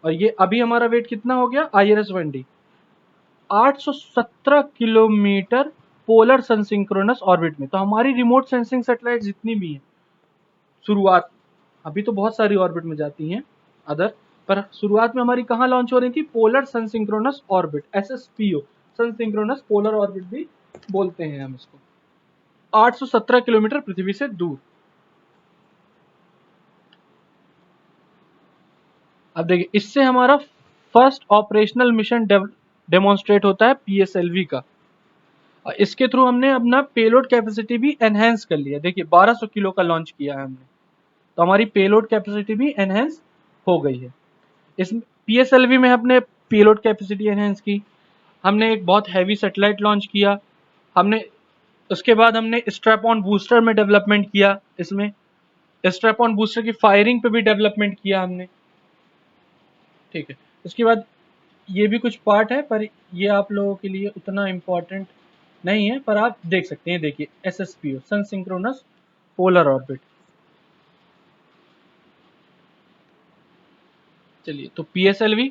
और ये अभी हमारा वेट कितना हो गया IRS-1D 817 किलोमीटर पोलर सन सिंक्रोनस ऑर्बिट में। तो हमारी रिमोट सेंसिंग सैटेलाइट जितनी भी हैं शुरुआत, अभी तो बहुत सारी ऑर्बिट में जाती हैं अदर, पर शुरुआत में हमारी कहाँ लॉन्च हो रही थी, पोलर सन synchronous orbit, SSPO, sun synchronous polar orbit भी बोलते हैं हम इसको। 817 किलोमीटर पृथ्वी से दूर। अब देखिए इससे हमारा फर्स्ट ऑपरेशनल मिशन डेमोन्स्ट्रेट होता है PSLV का। और इसके थ्रू हमने अपना पेलोड कैपेसिटी भी एनहेंस कर लिया। देखिए 1200 किलो का लॉन्च किया है हमने, तो हमारी पेलोड कैपेसिटी भी एनहेंस हो गई है। इस PSLV में हमने पेलोड कैपेसिटी एनहेंस की, हमने एक बहुत हैवी सैटेलाइट लॉन्च किया, हमने उसके बाद हमने स्ट्रैप ऑन बूस्टर में डेवलपमेंट किया, इसमें स्ट्रैप ऑन बूस्टर की फायरिंग पे भी डेवलपमेंट किया हमने, ठीक है। उसके बाद ये भी कुछ पार्ट है, पर ये आप लोगों के लिए उतना इम्पोर्टेंट नहीं है, पर आप देख सकते हैं। देखिए SSPO, sun synchronous polar orbit. चलिए तो PSLV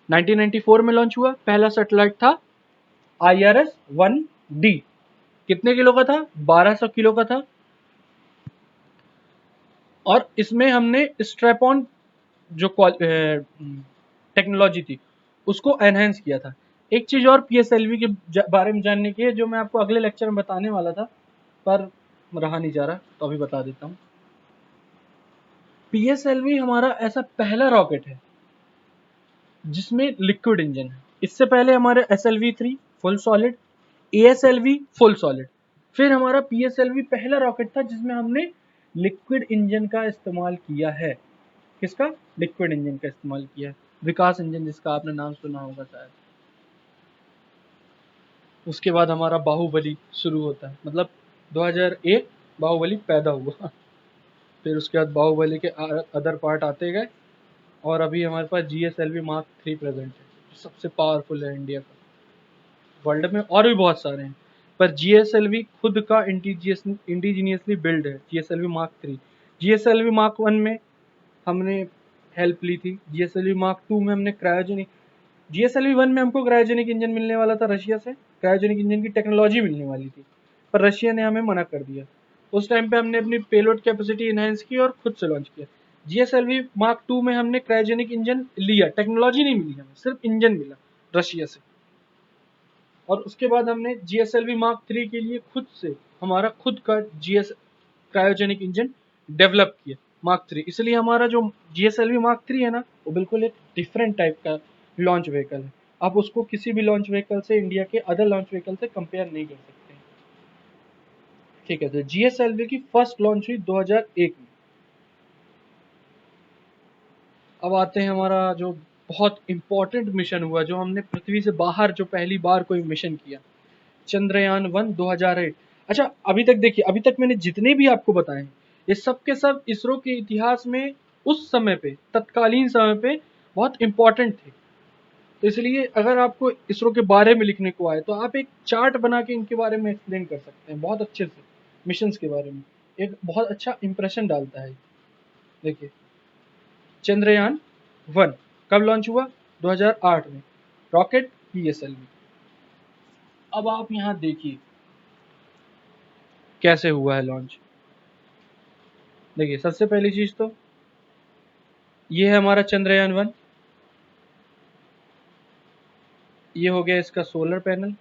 1994 में लॉन्च हुआ, पहला सैटेलाइट था IRS-1D। कितने किलो का था, 1200 किलो का था, और इसमें हमने स्ट्रैप ऑन जो टेक्नोलॉजी थी उसको एनहेंस किया था। एक चीज और PSLV के बारे में जानने की है, जो मैं आपको अगले लेक्चर में बताने वाला था, पर रहा नहीं जा रहा, तो अभी बता देता हूँ। PSLV हमारा ऐसा पहला रॉकेट है जिसमें लिक्विड इंजन है। इससे पहले हमारे SLV-3 full solid, ASLV full solid, फिर हमारा PSLV पहला रॉकेट था जिसमें हमने लिक्विड इंजन का इस्तेमाल किया है। किसका, लिक्विड इंजन का इस्तेमाल किया है, विकास इंजन, जिसका आपने नाम सुना होगा शायद। उसके बाद हमारा बाहुबली शुरू होता है, मतलब 2001 बाहुबली पैदा हुआ। फिर उसके बाद बाहुबली के अदर पार्ट आते गए, और अभी हमारे पास GSLV Mark 3 प्रेजेंट है, जो सबसे पावरफुल है इंडिया का। वर्ल्ड में और भी बहुत सारे हैं, पर GSLV खुद का इंडिजीनियसली बिल्ड है, GSLV Mark 3। GSLV Mark 1 में हमने हेल्प ली थी, GSLV Mark 2 में हमने क्रायोजेनिक, GSLV 1 में हमको क्रायोजेनिक इंजन मिलने वाला था रशिया से, क्रायोजेनिक इंजन की टेक्नोलॉजी मिलने वाली थी, पर रशिया ने हमें मना कर दिया। उस टाइम पे हमने अपनी पेलोड कैपेसिटी इनहेंस की और खुद से लॉन्च किया। GSLV Mark 2 में हमने क्रायोजेनिक इंजन लिया, टेक्नोलॉजी नहीं मिली हमें, सिर्फ इंजन मिला रशिया से। और उसके बाद हमने GSLV Mark 3 के लिए खुद से हमारा खुद का क्रायोजेनिक इंजन डेवलप किया Mark 3। इसलिए हमारा जो GSLV Mark 3 है ना, वो बिल्कुल एक डिफरेंट टाइप का लॉन्च व्हीकल है। आप उसको किसी भी लॉन्च व्हीकल से, इंडिया के अदर लॉन्च व्हीकल से कंपेयर नहीं कर सकते, ठीक है। तो GSLV की फर्स्ट लॉन्च हुई 2001 में। अब आते हैं हमारा जो बहुत इंपॉर्टेंट मिशन हुआ, जो हमने पृथ्वी से बाहर जो पहली बार कोई मिशन किया, चंद्रयान-1 2008। अच्छा अभी तक देखिए, अभी तक मैंने जितने भी आपको बताए हैं, ये सब के सब इसरो के इतिहास में उस समय पे, तत्कालीन समय पे बहुत इंपॉर्टेंट थे। तो इसलिए अगर आपको इसरो के बारे में लिखने को आए, तो आप एक चार्ट बना के इनके बारे में एक्सप्लेन कर सकते हैं बहुत अच्छे से, मिशंस के बारे में एक बहुत अच्छा इंप्रेशन डालता है। देखिए चंद्रयान-1 कब लॉन्च हुआ, 2008 में, रॉकेट PSLV। अब आप यहाँ देखिए कैसे हुआ है लॉन्च। देखिए सबसे पहली चीज तो ये है हमारा चंद्रयान-1, ये हो गया इसका सोलर पैनल,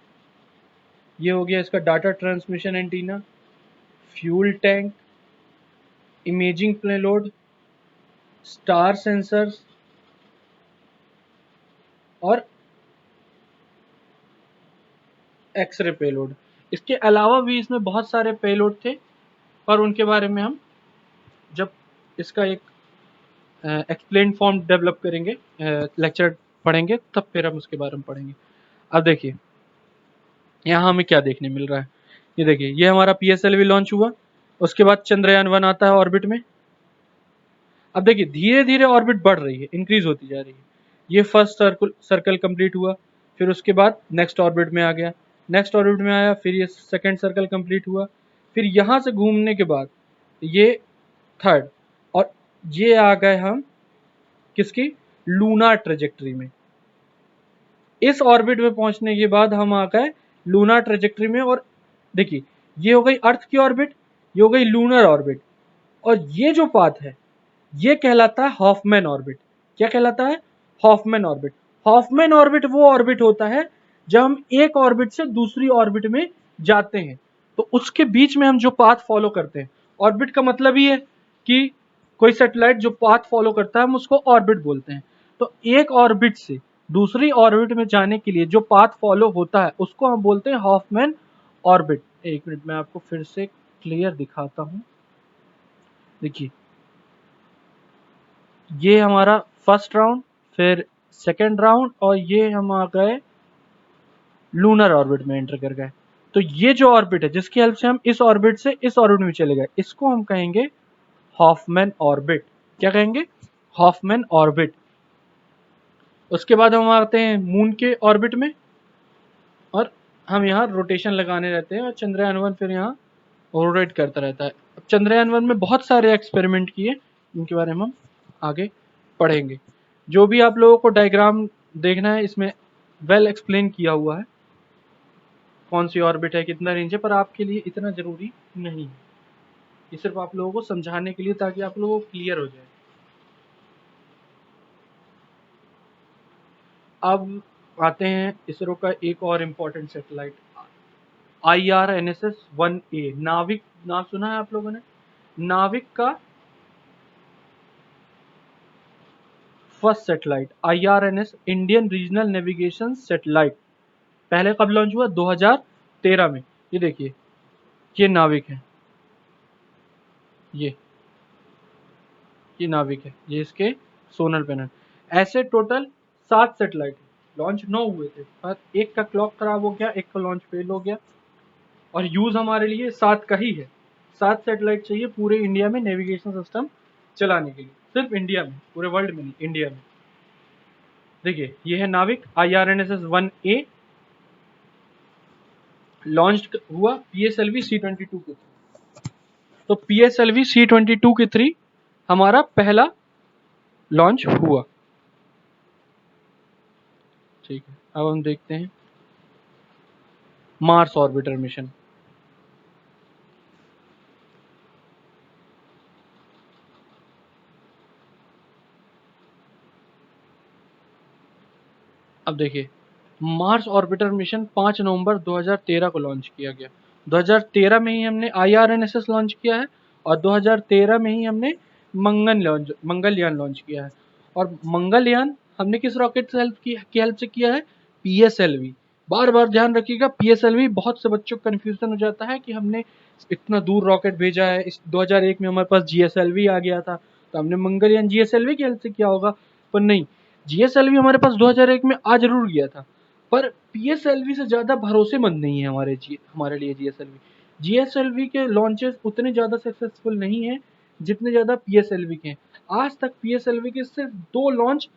ये हो गया इसका data transmission antenna, fuel tank, imaging payload, star sensors, और एक्सरे पेलोड। इसके अलावा भी इसमें बहुत सारे पेलोड थे, और उनके बारे में हम इसका एक एक्सप्लेन फॉर्म डेवलप करेंगे, लेक्चर पढ़ेंगे, तब फिर हम उसके बारे में पढ़ेंगे। अब देखिए यहाँ हमें क्या देखने मिल रहा है। ये देखिए, ये हमारा PSLV लॉन्च हुआ, उसके बाद चंद्रयान 1 आता है ऑर्बिट में। अब देखिए धीरे धीरे ऑर्बिट बढ़ रही है, इंक्रीज होती जा रही है। ये फर्स्ट सर्कल कंप्लीट हुआ, फिर उसके बाद नेक्स्ट ऑर्बिट में आ गया, नेक्स्ट ऑर्बिट में आया, फिर ये सेकंड सर्कल कंप्लीट हुआ, फिर यहाँ से घूमने के बाद ये थर्ड, और ये आ गए हम किसकी, लूनार ट्रेजेक्टरी में। इस ऑर्बिट में पहुंचने के बाद हम आ गए लूनार ट्रेजेक्टरी में, और देखिए ये हो गई अर्थ की ऑर्बिट, ये हो गई लूनर ऑर्बिट, और ये जो पाथ है ये कहलाता है हॉफमैन ऑर्बिट। क्या कहलाता है, हॉफमैन ऑर्बिट। हॉफमैन ऑर्बिट वो ऑर्बिट होता है जब हम एक ऑर्बिट से दूसरी ऑर्बिट में जाते हैं, तो उसके बीच में हम जो पाथ फॉलो करते हैं, ऑर्बिट का मतलब ही है कि कोई सैटेलाइट जो पाथ फॉलो करता है हम उसको ऑर्बिट बोलते हैं। तो एक ऑर्बिट से दूसरी ऑर्बिट में जाने के लिए जो पाथ फॉलो होता है उसको हम बोलते हैं हॉफमैन ऑर्बिट। एक मिनट में आपको फिर से क्लियर दिखाता हूं। देखिए ये हमारा फर्स्ट राउंड, फिर सेकेंड राउंड, और ये हम आ गए लूनर ऑर्बिट में एंटर कर गए। तो ये जो ऑर्बिट है जिसकी हेल्प से हम इस ऑर्बिट से इस ऑर्बिट में चले गए, इसको हम कहेंगे हॉफमैन ऑर्बिट। क्या कहेंगे, हॉफमैन ऑर्बिट। उसके बाद हम आते हैं मून के ऑर्बिट में, और हम यहाँ रोटेशन लगाने रहते हैं, और चंद्रयान 1 फिर यहाँ रोटेट करता रहता है। अब चंद्रयान 1 में बहुत सारे एक्सपेरिमेंट किए, इनके बारे में हम आगे पढ़ेंगे। जो भी आप लोगों को डायग्राम देखना है इसमें वेल एक्सप्लेन किया हुआ है, कौन सी ऑर्बिट है, कितना रेंज है, पर आपके लिए इतना जरूरी नहीं है, ये सिर्फ आप लोगों को समझाने के लिए, ताकि आप लोगों को क्लियर हो जाए। अब आते हैं इसरो का एक और इम्पोर्टेंट सैटेलाइट, IRNSS-1A। नाविक नाम सुना है आप लोगों ने, नाविक का first satellite, IRNS Indian regional navigation satellite. पहले कब लॉन्च हुआ, 2013 में। ये देखिए ये नाविक है, ये नाविक है, ये इसके सोनल पैनल। ऐसे टोटल 7 सैटेलाइट लॉन्च 9 हुए थे, पर एक का क्लॉक खराब हो गया, एक का लॉन्च फेल हो गया, और यूज हमारे लिए 7 का ही है। 7 सैटेलाइट चाहिए पूरे इंडिया में नेविगेशन सिस्टम चलाने के लिए, सिर्फ इंडिया में, पूरे वर्ल्ड में नहीं, इंडिया में। देखिए ये है नाविक IRNSS-1A, लॉन्च हुआ PSLV C-22 के थ्रू। तो PSLV C-22 के थ्रू हमारा पहला लॉन्च हुआ। ठीक है, अब हम देखते हैं मार्स ऑर्बिटर मिशन। अब देखिए मार्स ऑर्बिटर मिशन 5 नवंबर 2013 को लॉन्च किया गया। 2013 में ही हमने IRNSS लॉन्च किया है, और 2013 में ही हमने मंगलयान लॉन्च किया है। और मंगलयान हमने किस रॉकेट से हेल्प से किया है, PSLV। बार बार ध्यान रखिएगा, PSLV बहुत से बच्चों को कन्फ्यूजन हो जाता है कि हमने इतना दूर रॉकेट भेजा है। इस 2001 में हमारे पास GSLV आ गया था, तो हमने मंगलयान GSLV की हेल्प से किया होगा, पर नहीं। GSLV हमारे पास 2001 में आ जरूर गया था, पर PSLV से ज़्यादा भरोसेमंद नहीं है हमारे लिए GSLV। GSLV के लॉन्चेस उतने ज़्यादा सक्सेसफुल नहीं है जितने ज़्यादा PSLV के हैं। आज तक PSLV के सिर्फ 2 लॉन्च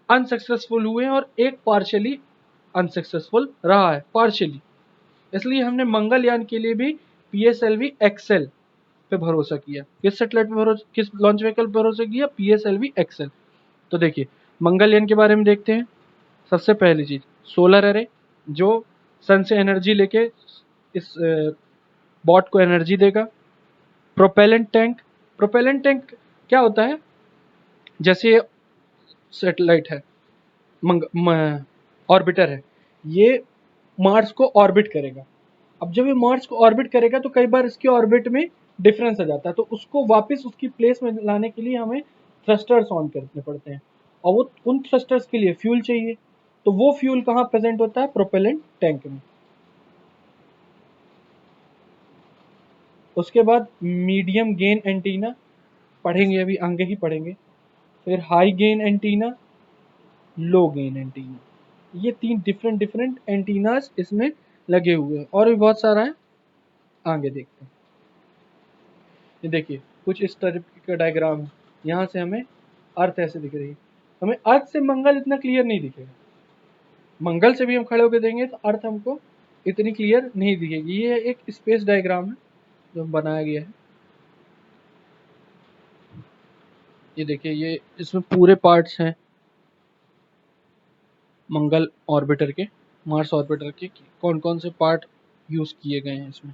अनसक्सेसफुल हुए हैं, और एक पार्शियली अनसक्सेसफुल रहा है, पार्शियली। इसलिए हमने मंगलयान के लिए भी PSLV XL पे भरोसा किया। किस सैटेलाइट पे भरोसा, किस लॉन्च व्हीकल पे भरोसा किया, PSLV XL। तो देखिए मंगलयान के बारे में देखते हैं। सबसे पहली चीज सोलर एरे, जो सन से एनर्जी लेके इस बॉट को एनर्जी देगा। प्रोपेलेंट टैंक, प्रोपेलेंट टैंक क्या होता है, जैसे सैटेलाइट है, ऑर्बिटर है, ये मार्स को ऑर्बिट करेगा। अब जब ये मार्स को ऑर्बिट करेगा तो कई बार इसके ऑर्बिट में डिफरेंस आ जाता है, तो उसको वापस उसकी प्लेस में लाने के लिए हमें थ्रस्टर्स ऑन करने पड़ते हैं, और वो उन थ्रस्टर्स के लिए फ्यूल चाहिए। तो वो फ्यूल कहाँ प्रेजेंट होता है, प्रोपेलेंट टैंक में। उसके बाद मीडियम गेन एंटीना, पढ़ेंगे, अभी आगे ही पढ़ेंगे। फिर हाई गेन एंटीना, लो गेन एंटीना, ये 3 डिफरेंट डिफरेंट एंटीनास इसमें लगे हुए हैं, और भी बहुत सारा है, आगे देखते हैं। ये देखिए कुछ इस तरह का डायग्राम है। यहाँ से हमें अर्थ ऐसे दिख रही है, हमें अर्थ से मंगल इतना क्लियर नहीं दिखेगा, मंगल से भी हम खड़े होकर देंगे तो अर्थ हमको इतनी क्लियर नहीं दिखेगी। ये एक स्पेस डायग्राम है जो बनाया गया है। ये देखिए, ये इसमें पूरे पार्ट्स हैं मंगल ऑर्बिटर के, मार्स ऑर्बिटर के, कौन कौन से पार्ट यूज किए गए हैं इसमें।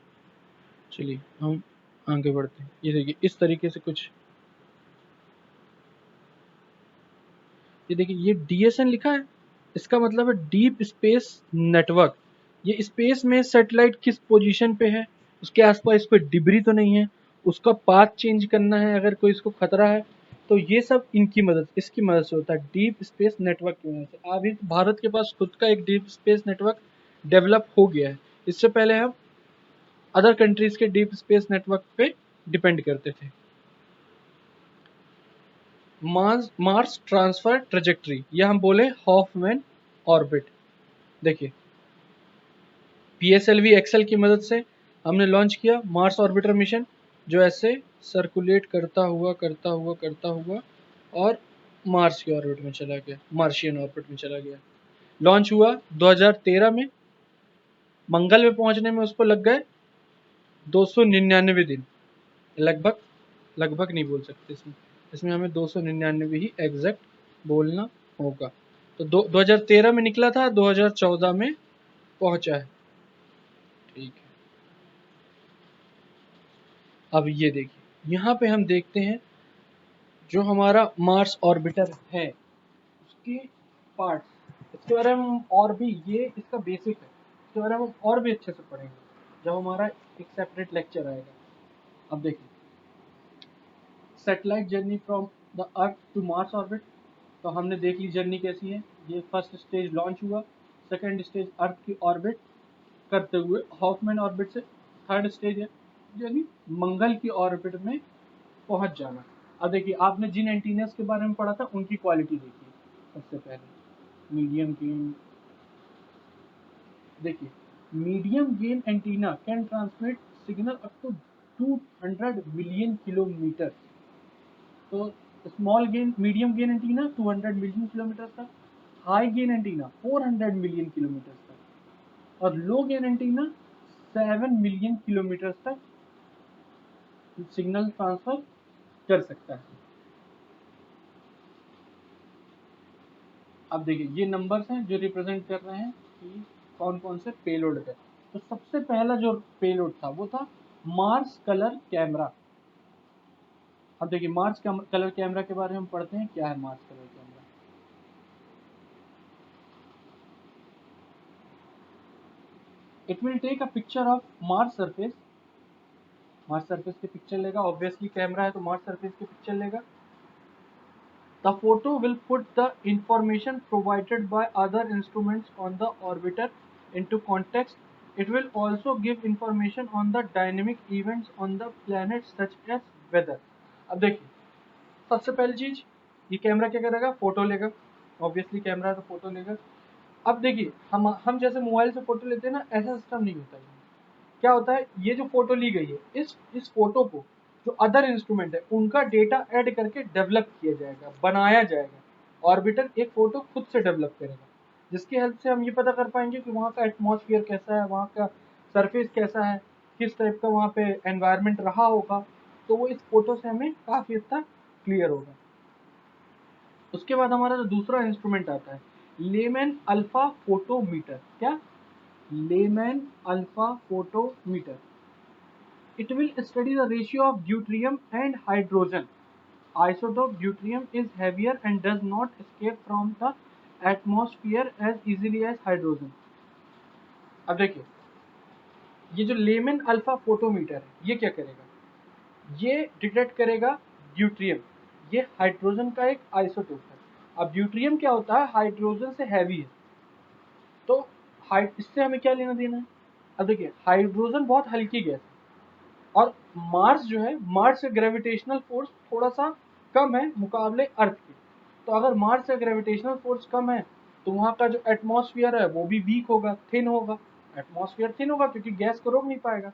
चलिए हम आगे बढ़ते हैं। ये देखिए इस तरीके से कुछ, ये देखिए ये डीएसएन लिखा है, इसका मतलब है डीप स्पेस नेटवर्क। ये स्पेस में सैटेलाइट किस पोजीशन पे है, उसके आसपास कोई डिब्री तो नहीं है, उसका पाथ चेंज करना है अगर कोई इसको खतरा है, तो ये सब इनकी मदद, इसकी मदद से होता है, डीप स्पेस नेटवर्क की मदद से। अभी भारत के पास खुद का एक डीप स्पेस नेटवर्क डेवलप हो गया है, इससे पहले हम अदर कंट्रीज के डीप स्पेस नेटवर्क पे डिपेंड करते थे। मार्स ट्रांसफर ट्रेजेक्ट्री, या हम बोले हॉफमैन ऑर्बिट। देखिए पीएसएलवी एक्सेल की मदद से हमने लॉन्च किया मार्स ऑर्बिटर मिशन, जो ऐसे सर्कुलेट करता हुआ और मार्स की ऑर्बिट में चला गया, मार्शियन ऑर्बिट में चला गया। लॉन्च हुआ 2013 में, मंगल में पहुंचने में उसको लग गए 299 दिन, लगभग, लगभग नहीं बोल सकते इसमें, इसमें हमें 299 ही एग्जैक्ट बोलना होगा। तो 2013 में निकला था, 2014 में पहुंचा है। ठीक है, अब ये देखिए यहाँ पे हम देखते हैं जो हमारा मार्स ऑर्बिटर है उसके पार्ट्स, इसके बारे में हम और भी, ये इसका बेसिक है, इसके बारे में हम और भी अच्छे से पढ़ेंगे जब हमारा एक सेपरेट लेक्चर आएगा। अब देखिए satellite journey from the earth to Mars orbit, तो हमने देख ली जर्नी कैसी है। ये फर्स्ट स्टेज लॉन्च हुआ, सेकंड स्टेज अर्थ की ऑर्बिट करते हुए हॉफमैन ऑर्बिट से थर्ड स्टेज है यानी मंगल की ऑर्बिट में पहुंच जाना। अब देखिए आपने जिन एंटीनस के बारे में पढ़ा था उनकी क्वालिटी देखिए। सबसे पहले मीडियम गेन, देखिए medium gain antenna can transmit signal up to 200 million kilometre. तो small gain, medium gain antenna 200 million kilometre तक, high gain antenna 400 million kilometre तक, और low gain antenna 7 million kilometre तक सिग्नल ट्रांसफर कर सकता है। अब देखिए ये नंबर्स हैं जो रिप्रेजेंट कर रहे हैं कि कौन कौन से पेलोड है। तो सबसे पहला जो पेलोड था वो था मार्स कलर कैमरा। अब देखिए मार्स कलर कैमरा के बारे में हम पढ़ते हैं, क्या है Mars colour camera. It will take a picture of Mars surface, Mars surface की पिक्चर लेगा, ऑब्वियसली कैमरा है तो मार्स सरफेस की पिक्चर लेगा। The photo will put the information provided by other instruments on the orbiter into context. It will also give information on the dynamic events on the planet such as weather. अब देखिए सबसे पहली चीज, ये camera क्या करेगा, photo लेगा, obviously camera है तो फोटो लेगा। अब देखिए हम जैसे मोबाइल से फोटो लेते हैं ना, ऐसा सिस्टम नहीं होता है। क्या होता है, ये जो फोटो ली गई है इस फोटो को जो अदर इंस्ट्रूमेंट है उनका डेटा ऐड करके डेवलप किया जाएगा, बनाया जाएगा। ऑर्बिटर एक फोटो खुद से डेवलप करेगा, जिसकी हेल्प से हम ये पता कर पाएंगे कि वहाँ का एटमॉस्फेयर कैसा है, वहाँ का सरफेस कैसा है, किस टाइप का वहाँ पे एनवायरनमेंट रहा होगा। तो वो इस फोटो से हमें काफी हद तक क्लियर होगा। उसके बाद हमारा जो दूसरा इंस्ट्रूमेंट आता है लेमैन अल्फा फोटोमीटर। क्या, layman alpha photometer. It will study the ratio of deuterium and hydrogen. Isotope deuterium is heavier and does not escape from the atmosphere as easily as hydrogen. अब देखिए ये जो lemon alpha photometer है ये क्या करेगा, ये डिटेक्ट करेगा ड्यूट्रियम, ये हाइड्रोजन का एक आइसोटोप है। अब ड्यूट्रियम क्या होता है, हाइड्रोजन से हैवी है, तो इससे हमें क्या लेना देना है। अब देखिए हाइड्रोजन बहुत हल्की गैस है, और मार्स जो है, मार्स का ग्रेविटेशनल फोर्स थोड़ा सा कम है मुकाबले अर्थ के। तो अगर मार्स का ग्रेविटेशनल फोर्स कम है तो वहाँ का जो एटमॉस्फेयर है वो भी वीक होगा, थिन होगा। एटमॉस्फेयर थिन होगा क्योंकि गैस को रोक नहीं पाएगा।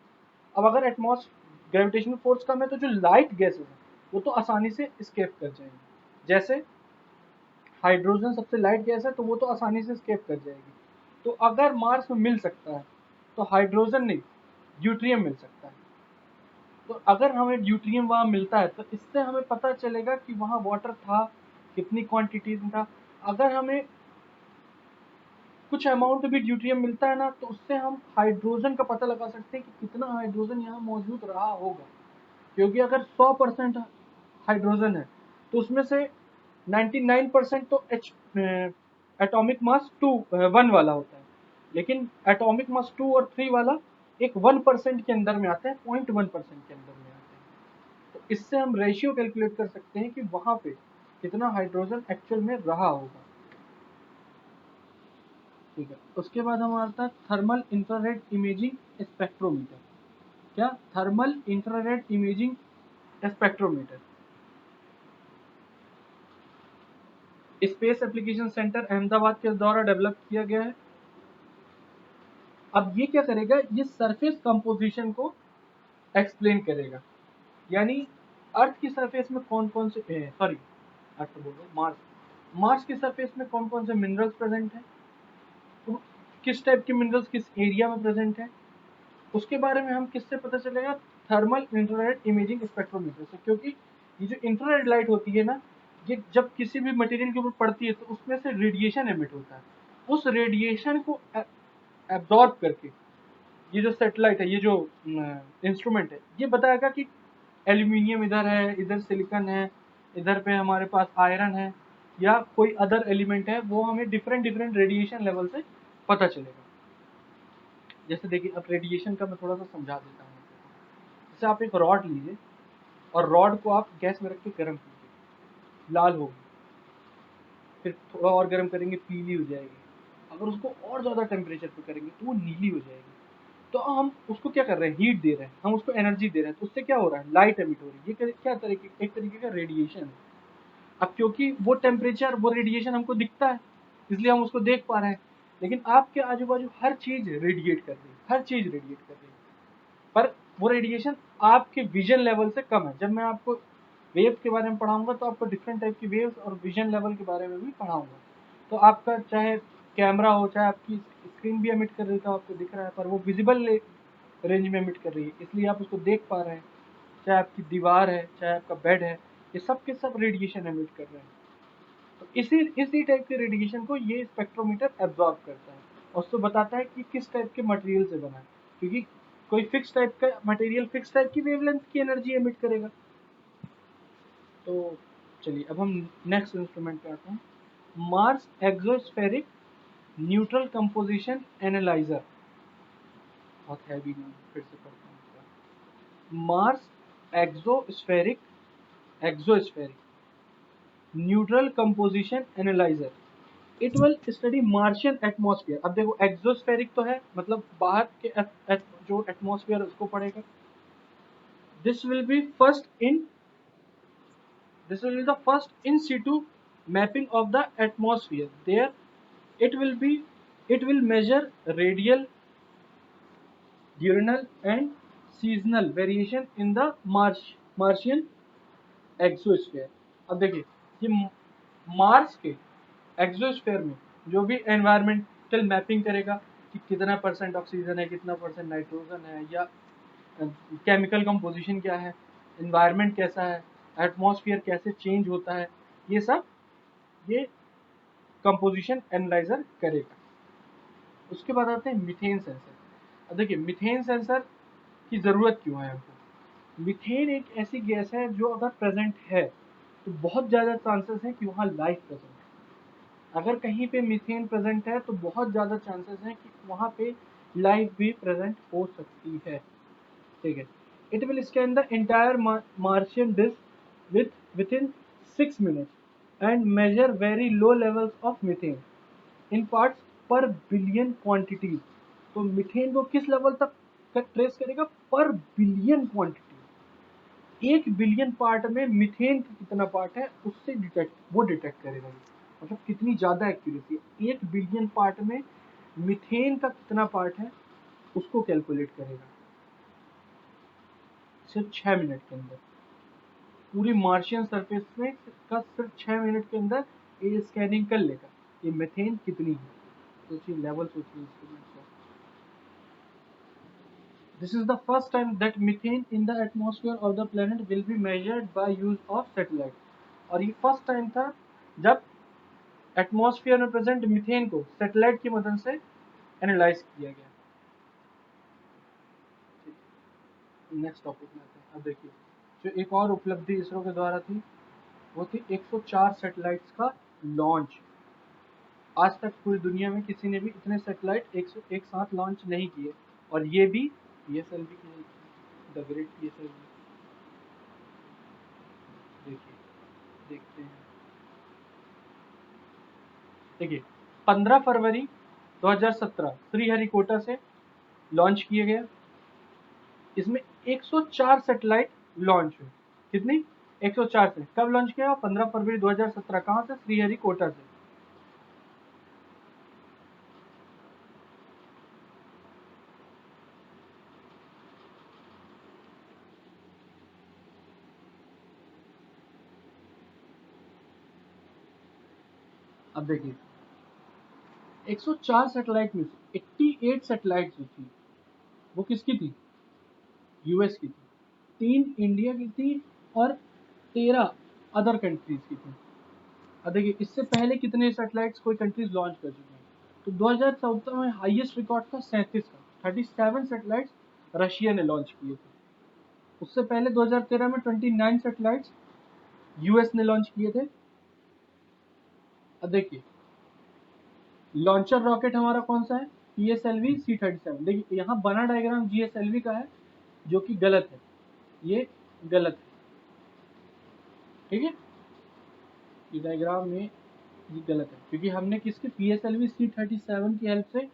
अब अगर ग्रेविटेशनल फोर्स कम है तो जो लाइट गैसेस है वो तो आसानी से स्केप कर जाएंगी। जैसे हाइड्रोजन सबसे लाइट गैस है तो वो तो आसानी से स्केप कर जाएगी। तो अगर मार्स में मिल सकता है तो हाइड्रोजन नहीं, ड्यूट्रियम मिल सकता है। तो अगर हमें ड्यूट्रियम वहाँ मिलता है तो इससे हमें पता चलेगा कि वहाँ वाटर था, कितनी क्वांटिटी में था। अगर हमें कुछ अमाउंट भी ड्यूट्रियम मिलता है ना तो उससे हम हाइड्रोजन का पता लगा सकते हैं कि कितना हाइड्रोजन यहाँ मौजूद रहा होगा। क्योंकि अगर 100% हाइड्रोजन है तो उसमें से 99% तो एटॉमिक मास 1 वाला होता है, लेकिन एटॉमिक मास 2 और 3 वाला एक 1% के अंदर में आते हैं, 0.1% के अंदर में आते हैं। तो इससे हम रेशियो कैलकुलेट कर सकते हैं कि वहां पे कितना हाइड्रोजन एक्चुअल में रहा होगा। ठीक है, उसके बाद हमारा आता है थर्मल इंफ्रारेड इमेजिंग स्पेक्ट्रोमीटर। क्या? Thermal infrared imaging spectrometer space application centre Ahmedabad के द्वारा डेवलप किया गया है। अब ये क्या करेगा, ये सरफेस कंपोजिशन को एक्सप्लेन करेगा। यानी अर्थ की सरफेस में कौन कौन से सॉरी अर्थ बोल रहा हूँ, मार्स मार्स की सरफेस में कौन कौन से मिनरल्स प्रेजेंट हैं, तो किस टाइप के मिनरल्स किस एरिया में प्रेजेंट है, उसके बारे में हम किससे पता चलेगा? थर्मल इंफ्रारेड इमेजिंग स्पेक्ट्रोमीटर से। क्योंकि ये जो इंफ्रारेड लाइट होती है ना, ये जब किसी भी मटेरियल के ऊपर पड़ती है तो उसमें से रेडिएशन एमिट होता है। उस रेडिएशन को एब्जॉर्ब करके ये जो सैटेलाइट है, ये जो इंस्ट्रूमेंट है, ये बताएगा कि एल्यूमिनियम इधर है, इधर सिलिकॉन है, इधर पे हमारे पास आयरन है या कोई अदर एलिमेंट है, वो हमें डिफरेंट डिफरेंट रेडिएशन लेवल से पता चलेगा। जैसे देखिए, अब रेडिएशन का मैं थोड़ा सा समझा देता हूँ। जैसे आप एक रॉड लीजिए और रॉड को आप गैस में रख के गर्म कीजिए, लाल होगी, फिर थोड़ा और गर्म करेंगे पीली हो जाएगी, अगर उसको और ज़्यादा टेम्परेचर पे करेंगे तो वो नीली हो जाएगी। तो हम उसको क्या कर रहे हैं, हीट दे रहे हैं, हम उसको एनर्जी दे रहे हैं, तो उससे क्या हो रहा है, लाइट एमिट हो रही है। ये क्या तरीके, एक तरीके का रेडिएशन है। अब क्योंकि वो टेम्परेचर, वो रेडिएशन हमको दिखता है इसलिए हम उसको देख पा रहे हैं, लेकिन आपके आजू बाजू हर चीज रेडिएट कर रही है, हर चीज रेडिएट कर रही है, पर वो रेडिएशन आपके विजन लेवल से कम है। जब मैं आपको वेव्स के बारे में पढ़ाऊंगा तो आपको डिफरेंट टाइप की वेव्स और विजन लेवल के बारे में भी पढ़ाऊंगा। तो आपका चाहे कैमरा हो, चाहे आपकी स्क्रीन भी एमिट कर रही है, आपको दिख रहा है, पर वो विजिबल रेंज में एमिट कर रही है, इसलिए आप उसको देख पा रहे हैं। चाहे आपकी दीवार है, चाहे आपका बेड है, ये सब के सब रेडिएशन एमिट कर रहे हैं। तो इसी टाइप के रेडिएशन को ये स्पेक्ट्रोमीटर एब्जॉर्ब करता है और उसको बताता है कि किस टाइप के मटेरियल से बना है। क्योंकि कोई फिक्स टाइप का मटेरियल फिक्स टाइप की वेवलेंथ की एनर्जी एमिट करेगा। तो चलिए अब हम नेक्स्ट इंस्ट्रूमेंट पे आते हैं, Mars exospheric neutral composition analyser. बहुत हैवी नाम, फिर से पढ़ता हूँ इसका। Mars exospheric exospheric neutral composition analyser, it will study Martian atmosphere. अब देखो, एक्सोस्फेरिक तो है, मतलब बाहर के जो एटमॉस्फेयर उसको पढ़ेगा। This will be first in this will be the first in situ mapping of the atmosphere. There it will be, it will measure radial, diurnal and seasonal variation in the Martian exosphere. अब देखिए, ये Mars के exosphere में जो भी environmental mapping करेगा कि कितना परसेंट ऑक्सीजन है, कितना परसेंट नाइट्रोजन है, या केमिकल कंपोजिशन क्या है, एनवायरमेंट कैसा है, एटमॉस्फेयर कैसे चेंज होता है, ये सब ये कंपोजिशन एनालाइजर करेगा। उसके बाद आते हैं मीथेन सेंसर। अब देखिए, मीथेन सेंसर की ज़रूरत क्यों है हमको? मीथेन एक ऐसी गैस है जो अगर प्रेजेंट है तो बहुत ज़्यादा चांसेस हैं कि वहाँ लाइफ प्रेजेंट है। अगर कहीं पे मीथेन प्रेजेंट है तो बहुत ज़्यादा चांसेस हैं कि वहाँ पे लाइफ भी प्रेजेंट हो सकती है। ठीक है, it will scan the entire Martian disk within 6 minutes and measure very low levels of methane in parts पर बिलियन क्वांटिटीज। तो मीथेन को किस लेवल तक ट्रेस करेगा? पर बिलियन क्वांटिटी, 1 बिलियन पार्ट में मीथेन का कितना पार्ट है उससे डिटेक्ट करेगा ये। मतलब कितनी ज्यादा एक्यूरेसी है, 1 बिलियन पार्ट में मीथेन का कितना पार्ट है उसको कैलकुलेट करेगा सिर्फ 6 मिनट के अंदर। पूरी मार्शियन सरफेस में का सिर्फ 6 मिनट के अंदर ये स्कैनिंग कर लेगा ये मीथेन कितनी है। सोचिए लेवल, सोचिए इंस्ट्रूमेंट का। This is the first time that methane in the atmosphere of the planet will be measured by use of satellite। और ये फर्स्ट टाइम था जब एटमॉस्फेयर में प्रेजेंट मीथेन को सैटेलाइट की मदद से एनालाइज किया गया। नेक्स्ट टॉपिक में आते हैं। अब देखिए जो एक और उपलब्धि इसरो के द्वारा थी वो थी 104 सैटेलाइट्स का लॉन्च। आज तक पूरी दुनिया में किसी ने भी इतने सैटेलाइट एक साथ लॉन्च नहीं किए, और ये भी पीएसएलवी की, द ग्रेट पीएसएलवी। देखिए देखते हैं, देखिए 15 फरवरी 2017 श्रीहरिकोटा से लॉन्च किया गया। इसमें 104 सैटेलाइट लॉन्च हुए। कितनी? 104 से। कब लॉन्च किया? 15 फरवरी 2017। कहां से? श्रीहरिकोटा से। अब देखिए 104 सैटेलाइट में से 88 सैटेलाइट जो थी वो किसकी थी? यूएस की थी, 3 इंडिया की थी और 13 अदर कंट्रीज की थी। अब देखिए इससे पहले कितने सैटेलाइट्स कोई कंट्रीज लॉन्च कर चुके हैं। तो 2014 में हाईएस्ट रिकॉर्ड था 37 का, 37 सैटेलाइट्स रशिया ने लॉन्च किए थे। उससे पहले 2013 में 29 सैटेलाइट्स यूएस ने लॉन्च किए थे। अब देखिए लॉन्चर रॉकेट हमारा कौन सा है? PSLV C-37। देखिए यहाँ बना डायग्राम जीएसएलवी का है जो कि गलत है, ये गलत है, ठीक है। ये डायग्राम में ये गलत है क्योंकि हमने किसके पीएसएलवी C-37 की हेल्प से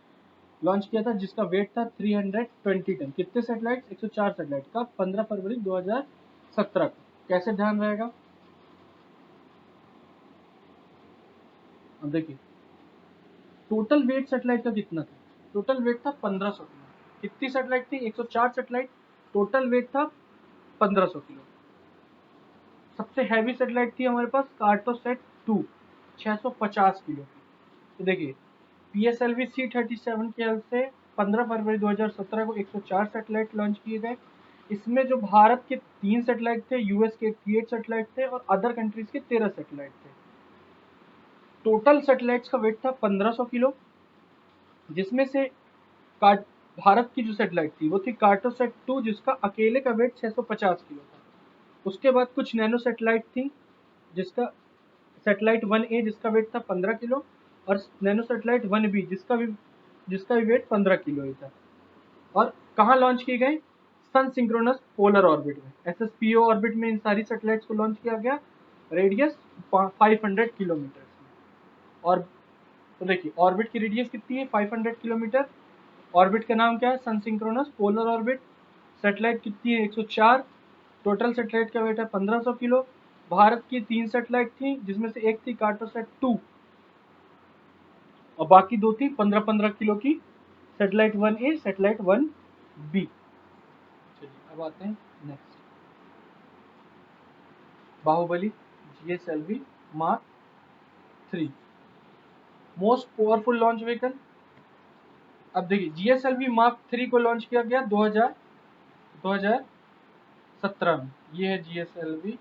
लॉन्च किया था जिसका वेट था 320 टन। कितने सैटेलाइट? 104 सैटेलाइट का 15 फरवरी 2017 को। कैसे ध्यान रहेगा? अब देखिए टोटल वेट सैटेलाइट का कितना था? टोटल वेट था 1500 किलो। कितनी सैटेलाइट थी? 104 सैटेलाइट, टोटल वेट था 1500 किलो। सबसे हैवी सैटेलाइट थी हमारे पास कार्टोसैट 2, 650 किलो की। तो देखिए पीएसएलवी C-37 की हेल्प से 15 फरवरी 2017 को 104 सैटेलाइट लॉन्च किए गए। इसमें जो भारत के 3 सैटेलाइट थे, यूएस के 88 सैटेलाइट थे और अदर कंट्रीज के 13 सैटेलाइट थे। टोटल सैटेलाइट्स का वेट था 1500 किलो, जिसमें से भारत की जो सैटेलाइट थी वो थी कार्टोसैट 2 जिसका अकेले का वेट 650 किलो था। उसके बाद कुछ नैनो सैटेलाइट थी जिसका सैटेलाइट 1A जिसका वेट था 15 किलो और नैनो सैटेलाइट 1B जिसका भी वेट 15 किलो ही था। और कहाँ लॉन्च किए गए? सन सिंक्रोनस पोलर ऑर्बिट में, SSPO ऑर्बिट में इन सारी सैटेलाइट्स को लॉन्च किया गया रेडियस 500 किलोमीटर। और तो देखिए ऑर्बिट की रेडियस कितनी है? 500 किलोमीटर। ऑर्बिट का नाम क्या है? सन सिंक्रोनस पोलर ऑर्बिट। सैटेलाइट कितनी है? 104। टोटल सैटेलाइट का वेट है 1500 किलो। भारत की 3 सैटेलाइट थी जिसमें से एक थी कार्टोसैट 2 और बाकी 2 थी 15-15 किलो की, सैटेलाइट 1A, सैटेलाइट 1B। चलिए अब आते हैं next, Bahubali GSLV Mark 3 most powerful launch vehicle. अब देखिए GSLV मार्क 3 को लॉन्च किया गया 2017 में। ये है GSLV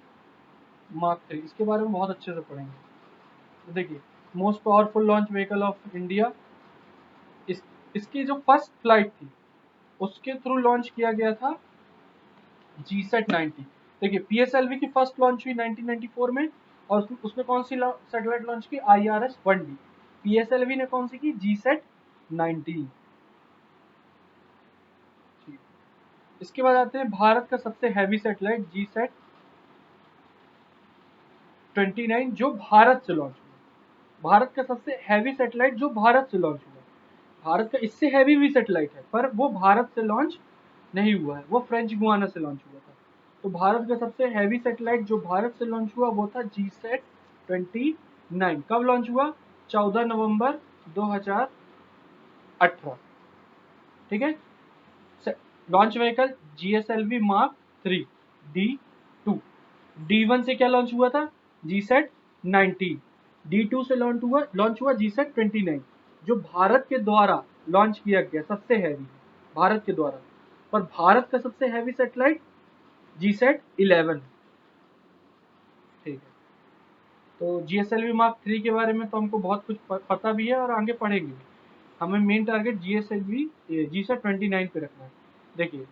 मार्क 3, इसके बारे में बहुत अच्छे से पढ़ेंगे। तो देखिए most powerful launch vehicle of India, इसकी जो फर्स्ट फ्लाइट थी उसके थ्रू लॉन्च किया गया था GSAT 90। देखिए पीएसएलवी की फर्स्ट लॉन्च हुई 1994 में और उसमें कौन सी सैटेलाइट लॉन्च की? IRS-1D। पीएसएलवी ने कौन सी की? GSAT 90। इसके बाद आते हैं भारत का सबसे हैवी सैटेलाइट GSAT 29 जो भारत से लॉन्च हुआ। भारत का सबसे हैवी सैटेलाइट जो भारत से लॉन्च हुआ। भारत का इससे हैवी भी सैटेलाइट है पर वो भारत से लॉन्च नहीं हुआ है, वो फ्रेंच गुआना से लॉन्च हुआ था। तो भारत का सबसे हैवी सैटेलाइट जो भारत से लॉन्च हुआ वो था GSAT 29। कब लॉन्च हुआ? 14 नवंबर 2018। ठीक है। Launch vehicle GSLV Mark 3 D2। D1 से क्या लॉन्च हुआ था? GSAT 19। D2 से लॉन्च हुआ GSAT 29, जो भारत के द्वारा लॉन्च किया गया सबसे हैवी है, भारत के द्वारा। पर भारत का सबसे हैवी सैटेलाइट GSAT 11। ठीक है। तो GSLV मार्क 3 के बारे में तो हमको बहुत कुछ पता भी है और आगे पढ़ेंगे भी। हमें मेन टारगेट GSAT 29 पे रखना है। देखिए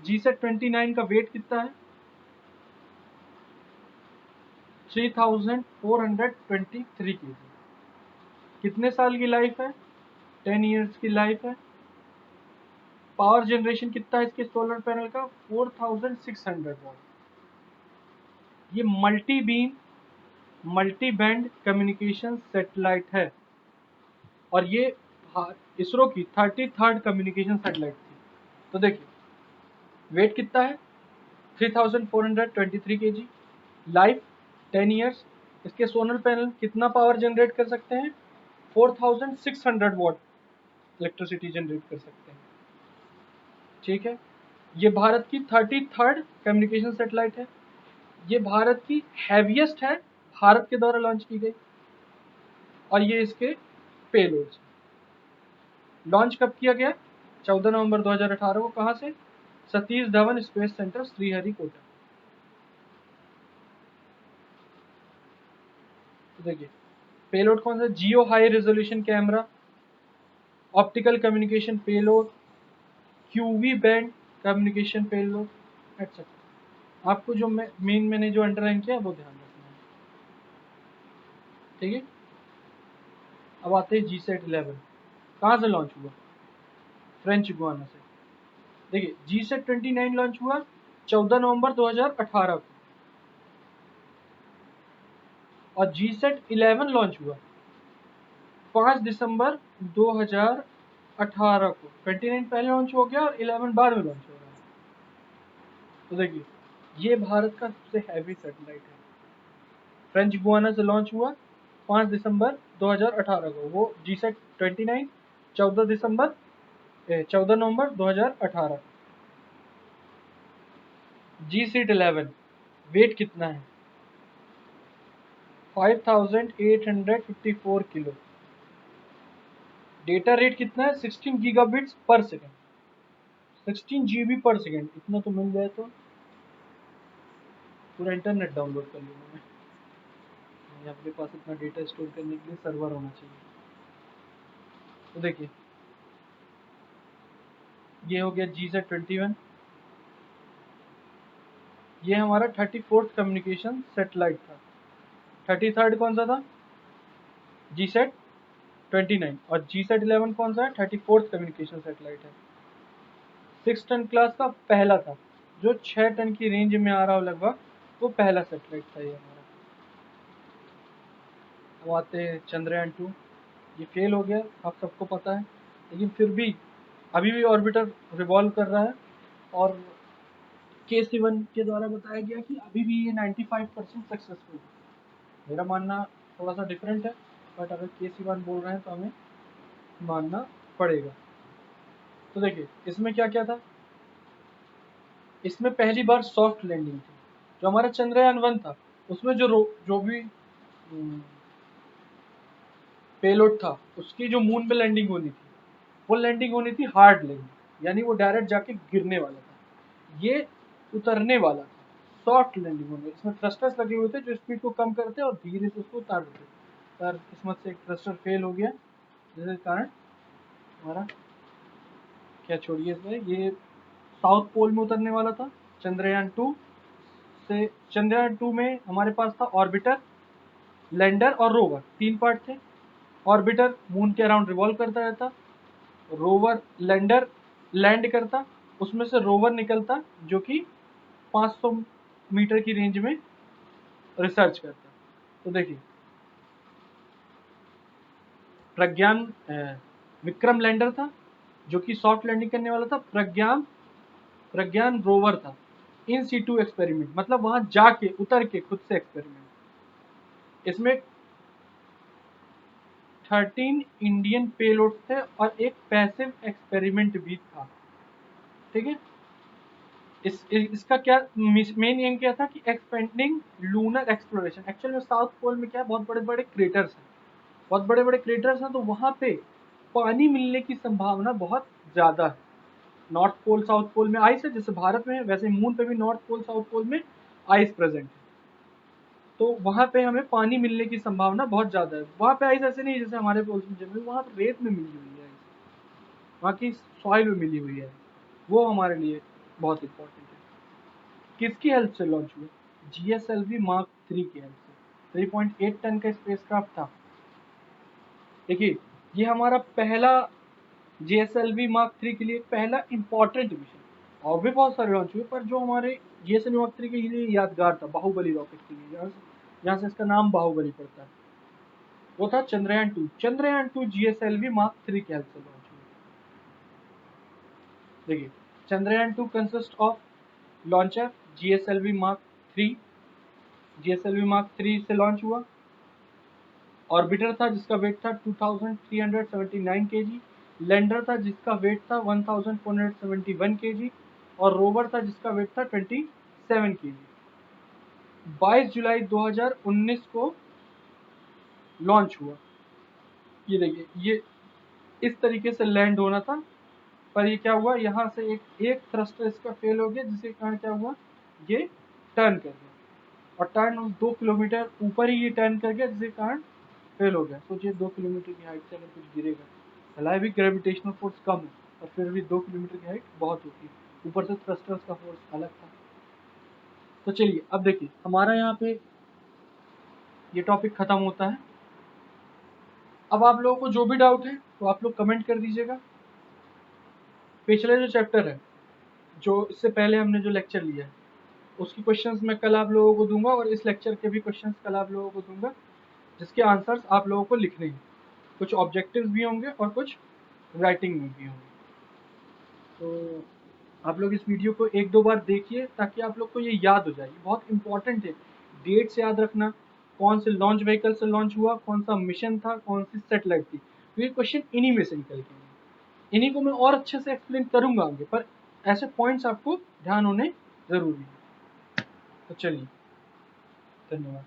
GSAT 29 का वेट कितना है? 3423 kg। कितने साल की लाइफ है? 10 ईयर्स की लाइफ है। पावर जनरेशन कितना है इसके सोलर पैनल का? 4600 वॉट। ये multi beam multi band communication satellite है और ये इसरो की 33rd कम्युनिकेशन सैटेलाइट थी। तो देखिए वेट कितना है? 3423 kg। Life 10 years. इसके सोलर पैनल कितना पावर जनरेट कर सकते हैं? 4600 वॉट इलेक्ट्रिसिटी जनरेट कर सकते हैं। ठीक है। ये भारत की 33rd कम्युनिकेशन सैटेलाइट है। ये भारत की हैवीएस्ट है, भारत के द्वारा लॉन्च की गई। और ये इसके पेलोड्स। लॉन्च कब किया गया? 14 नवंबर 2018 को। कहां से? Satish Dhawan space centre, Sriharikota. तो देखिए पेलोड कौन सा? Geo high resolution camera, optical communication payload, Q V band communication payload, etcetera. आपको जो मैंने जो अंडरलाइन किया वो ध्यान रखना है। ठीक है। अब आते हैं GSAT 11। कहाँ से लॉन्च हुआ? फ्रेंच गुआना से। देखिए GSAT 29 लॉन्च हुआ 14 नवंबर 2018 को और GSAT 11 लॉन्च हुआ 5 दिसंबर 2018 को। 29 पहले लॉन्च हो गया और 11 बाद में लॉन्च हो रहा है। तो देखिए ये भारत का सबसे हैवी सैटेलाइट है। फ्रेंच गुआना से लॉन्च हुआ 5 दिसंबर 2018 को। वो GSAT 29 14 नवंबर 2018। GSAT 11 वेट कितना है? 5854 किलो। डेटा रेट कितना है? 16 गीगाबिट्स पर सेकेंड। 16 GB पर सेकेंड। इतना तो मिल जाए तो पूरा इंटरनेट डाउनलोड कर लूँगा मैं। आपके पास इतना डेटा स्टोर करने के लिए सर्वर होना चाहिए। तो देखिए ये हो गया GSAT 21। ये हमारा 34th कम्युनिकेशन सैटेलाइट था। 33rd कौन सा था? GSAT 29। और GSAT 11 कौन सा है? 34th कम्युनिकेशन सैटेलाइट है। 6 टन क्लास का पहला था, जो 6 टन की रेंज में आ रहा हो लगभग, वो पहला सैटेलाइट था ये हमारा। अब आते हैं चंद्रयान 2। ये फेल हो गया, आप सबको पता है, लेकिन फिर भी अभी भी ऑर्बिटर रिवॉल्व कर रहा है और K7 के द्वारा बताया गया कि अभी भी ये 95% सक्सेसफुल है। मेरा मानना थोड़ा सा डिफरेंट है, बट अगर K7 बोल रहे हैं तो हमें मानना पड़ेगा। तो देखिए इसमें क्या क्या था? इसमें पहली बार सॉफ्ट लैंडिंग थी। जो हमारा चंद्रयान 1 था उसमें जो भी पेलोड था उसकी जो मून पे लैंडिंग होनी थी वो लैंडिंग होनी थी हार्ड लैंडिंग, यानी वो डायरेक्ट जाके गिरने वाला था। ये उतरने वाला था, सॉफ्ट लैंडिंग होनी। इसमें थ्रस्टर्स लगे हुए थे जो स्पीड को कम करते और धीरे से उसको उतार देते। पर किस्मत से एक थ्रस्टर फेल हो गया, जिसके कारण हमारा क्या छोड़िए इसमें, ये साउथ पोल में उतरने वाला था। चंद्रयान 2 से चंद्रयान 2 में हमारे पास था ऑर्बिटर, लैंडर और रोवर, 3 पार्ट थे। ऑर्बिटर मून के अराउंड रिवॉल्व करता रहता, रोवर लैंडर लैंड करता, उसमें से रोवर निकलता जो कि 500 मीटर की रेंज में रिसर्च करता। तो देखिए प्रज्ञान विक्रम लैंडर था जो कि सॉफ्ट लैंडिंग करने वाला था। प्रज्ञान प्रज्ञान रोवर था, इन सीटू एक्सपेरिमेंट मतलब वहां जाके उतर के खुद से एक्सपेरिमेंट। इसमें 13 इंडियन पेलोड थे और एक पैसिव एक्सपेरिमेंट भी था। ठीक है, इसका क्या मेन एम क्या था कि एक्सपेंडिंग लूनर एक्सप्लोरेशन। एक्चुअल में साउथ पोल में क्या है, बहुत बड़े बड़े क्रेटर्स हैं, बहुत बड़े बड़े क्रेटर्स हैं, तो वहां पे पानी मिलने की संभावना बहुत ज्यादा है। नॉर्थ पोल साउथ पोल में आइस है, जैसे भारत में है, वैसे मून पे भी नॉर्थ पोल साउथ पोल में आइस प्रेजेंट है। तो वहां पे हमें पानी मिलने की संभावना बहुत ज्यादा है। वहां पे आइस ऐसे नहीं है जैसे हमारे पोल में जमी, वहां पे रेत में मिली हुई है आइस, वहां की सॉइल में मिली हुई है। वो हमारे लिए बहुत इंपॉर्टेंट है। किसकी हेल्प से लॉन्च हुआ? जीएसएलवी मार्क 3 की हेल्प से। 3.8 टन का स्पेसक्राफ्ट था। देखिए, ये हमारा पहला जीएसएलवी मार्क 3 के लिए पहला इंपॉर्टेंट मिशन। और भी बहुत सारे लॉन्च हुए, पर जो हमारे जीएसएलवी मार्क 3 के लिए यादगार था, बाहुबली रॉकेट के लिए, यहाँ से इसका नाम बाहुबली पड़ता है, वो था चंद्रयान 2। चंद्रयान 2 जीएसएलवी मार्क 3 की हेल्प से लॉन्च हुआ। देखिए, Chandrayaan 2 consist of launcher GSLV mark 3। GSLV mark 3 से लॉन्च हुआ। ऑर्बिटर था जिसका वेट था 2379 केजी। लैंडर था जिसका वेट था 1471 केजी। और रोवर था जिसका वेट था 27 केजी। 22 जुलाई 2019 को लॉन्च हुआ। ये देखिए, ये इस तरीके से लैंड होना था, पर ये क्या हुआ, यहाँ से एक थ्रस्टर इसका फेल हो गया, जिसके कारण क्या हुआ, ये टर्न कर गया। और टर्न 2 किलोमीटर ऊपर ही ये टर्न कर गया, जिसके कारण फेल हो गया। सोचिए 2 किलोमीटर की हाइट से अगर कुछ गिरेगा, भले भी ग्रेविटेशनल फोर्स कम है, और फिर भी 2 किलोमीटर की हाइट बहुत होती है, ऊपर से थ्रस्टर्स का फोर्स अलग था। तो चलिए अब देखिए, हमारा यहाँ पे ये टॉपिक खत्म होता है। अब आप लोगों को जो भी डाउट है तो आप लोग कमेंट कर दीजिएगा। पिछले जो चैप्टर है, जो इससे पहले हमने जो लेक्चर लिया है, उसकी क्वेश्चंस मैं कल आप लोगों को दूंगा, और इस लेक्चर के भी क्वेश्चंस कल आप लोगों को दूंगा, जिसके आंसर्स आप लोगों को लिखने हैं। कुछ ऑब्जेक्टिव्स भी होंगे और कुछ राइटिंग में भी होंगे। तो आप लोग इस वीडियो को एक दो बार देखिए, ताकि आप लोग को ये याद हो जाए। ये बहुत इंपॉर्टेंट है, डेट्स याद रखना, कौन से लॉन्च व्हीकल से लॉन्च हुआ, कौन सा मिशन था, कौन सी सेटेलाइट थी। तो ये क्वेश्चन इन्हीं में से निकल के आए। इन्हीं को मैं और अच्छे से एक्सप्लेन करूंगा आगे, पर ऐसे पॉइंट्स आपको ध्यान होने जरूरी है। तो चलिए, धन्यवाद।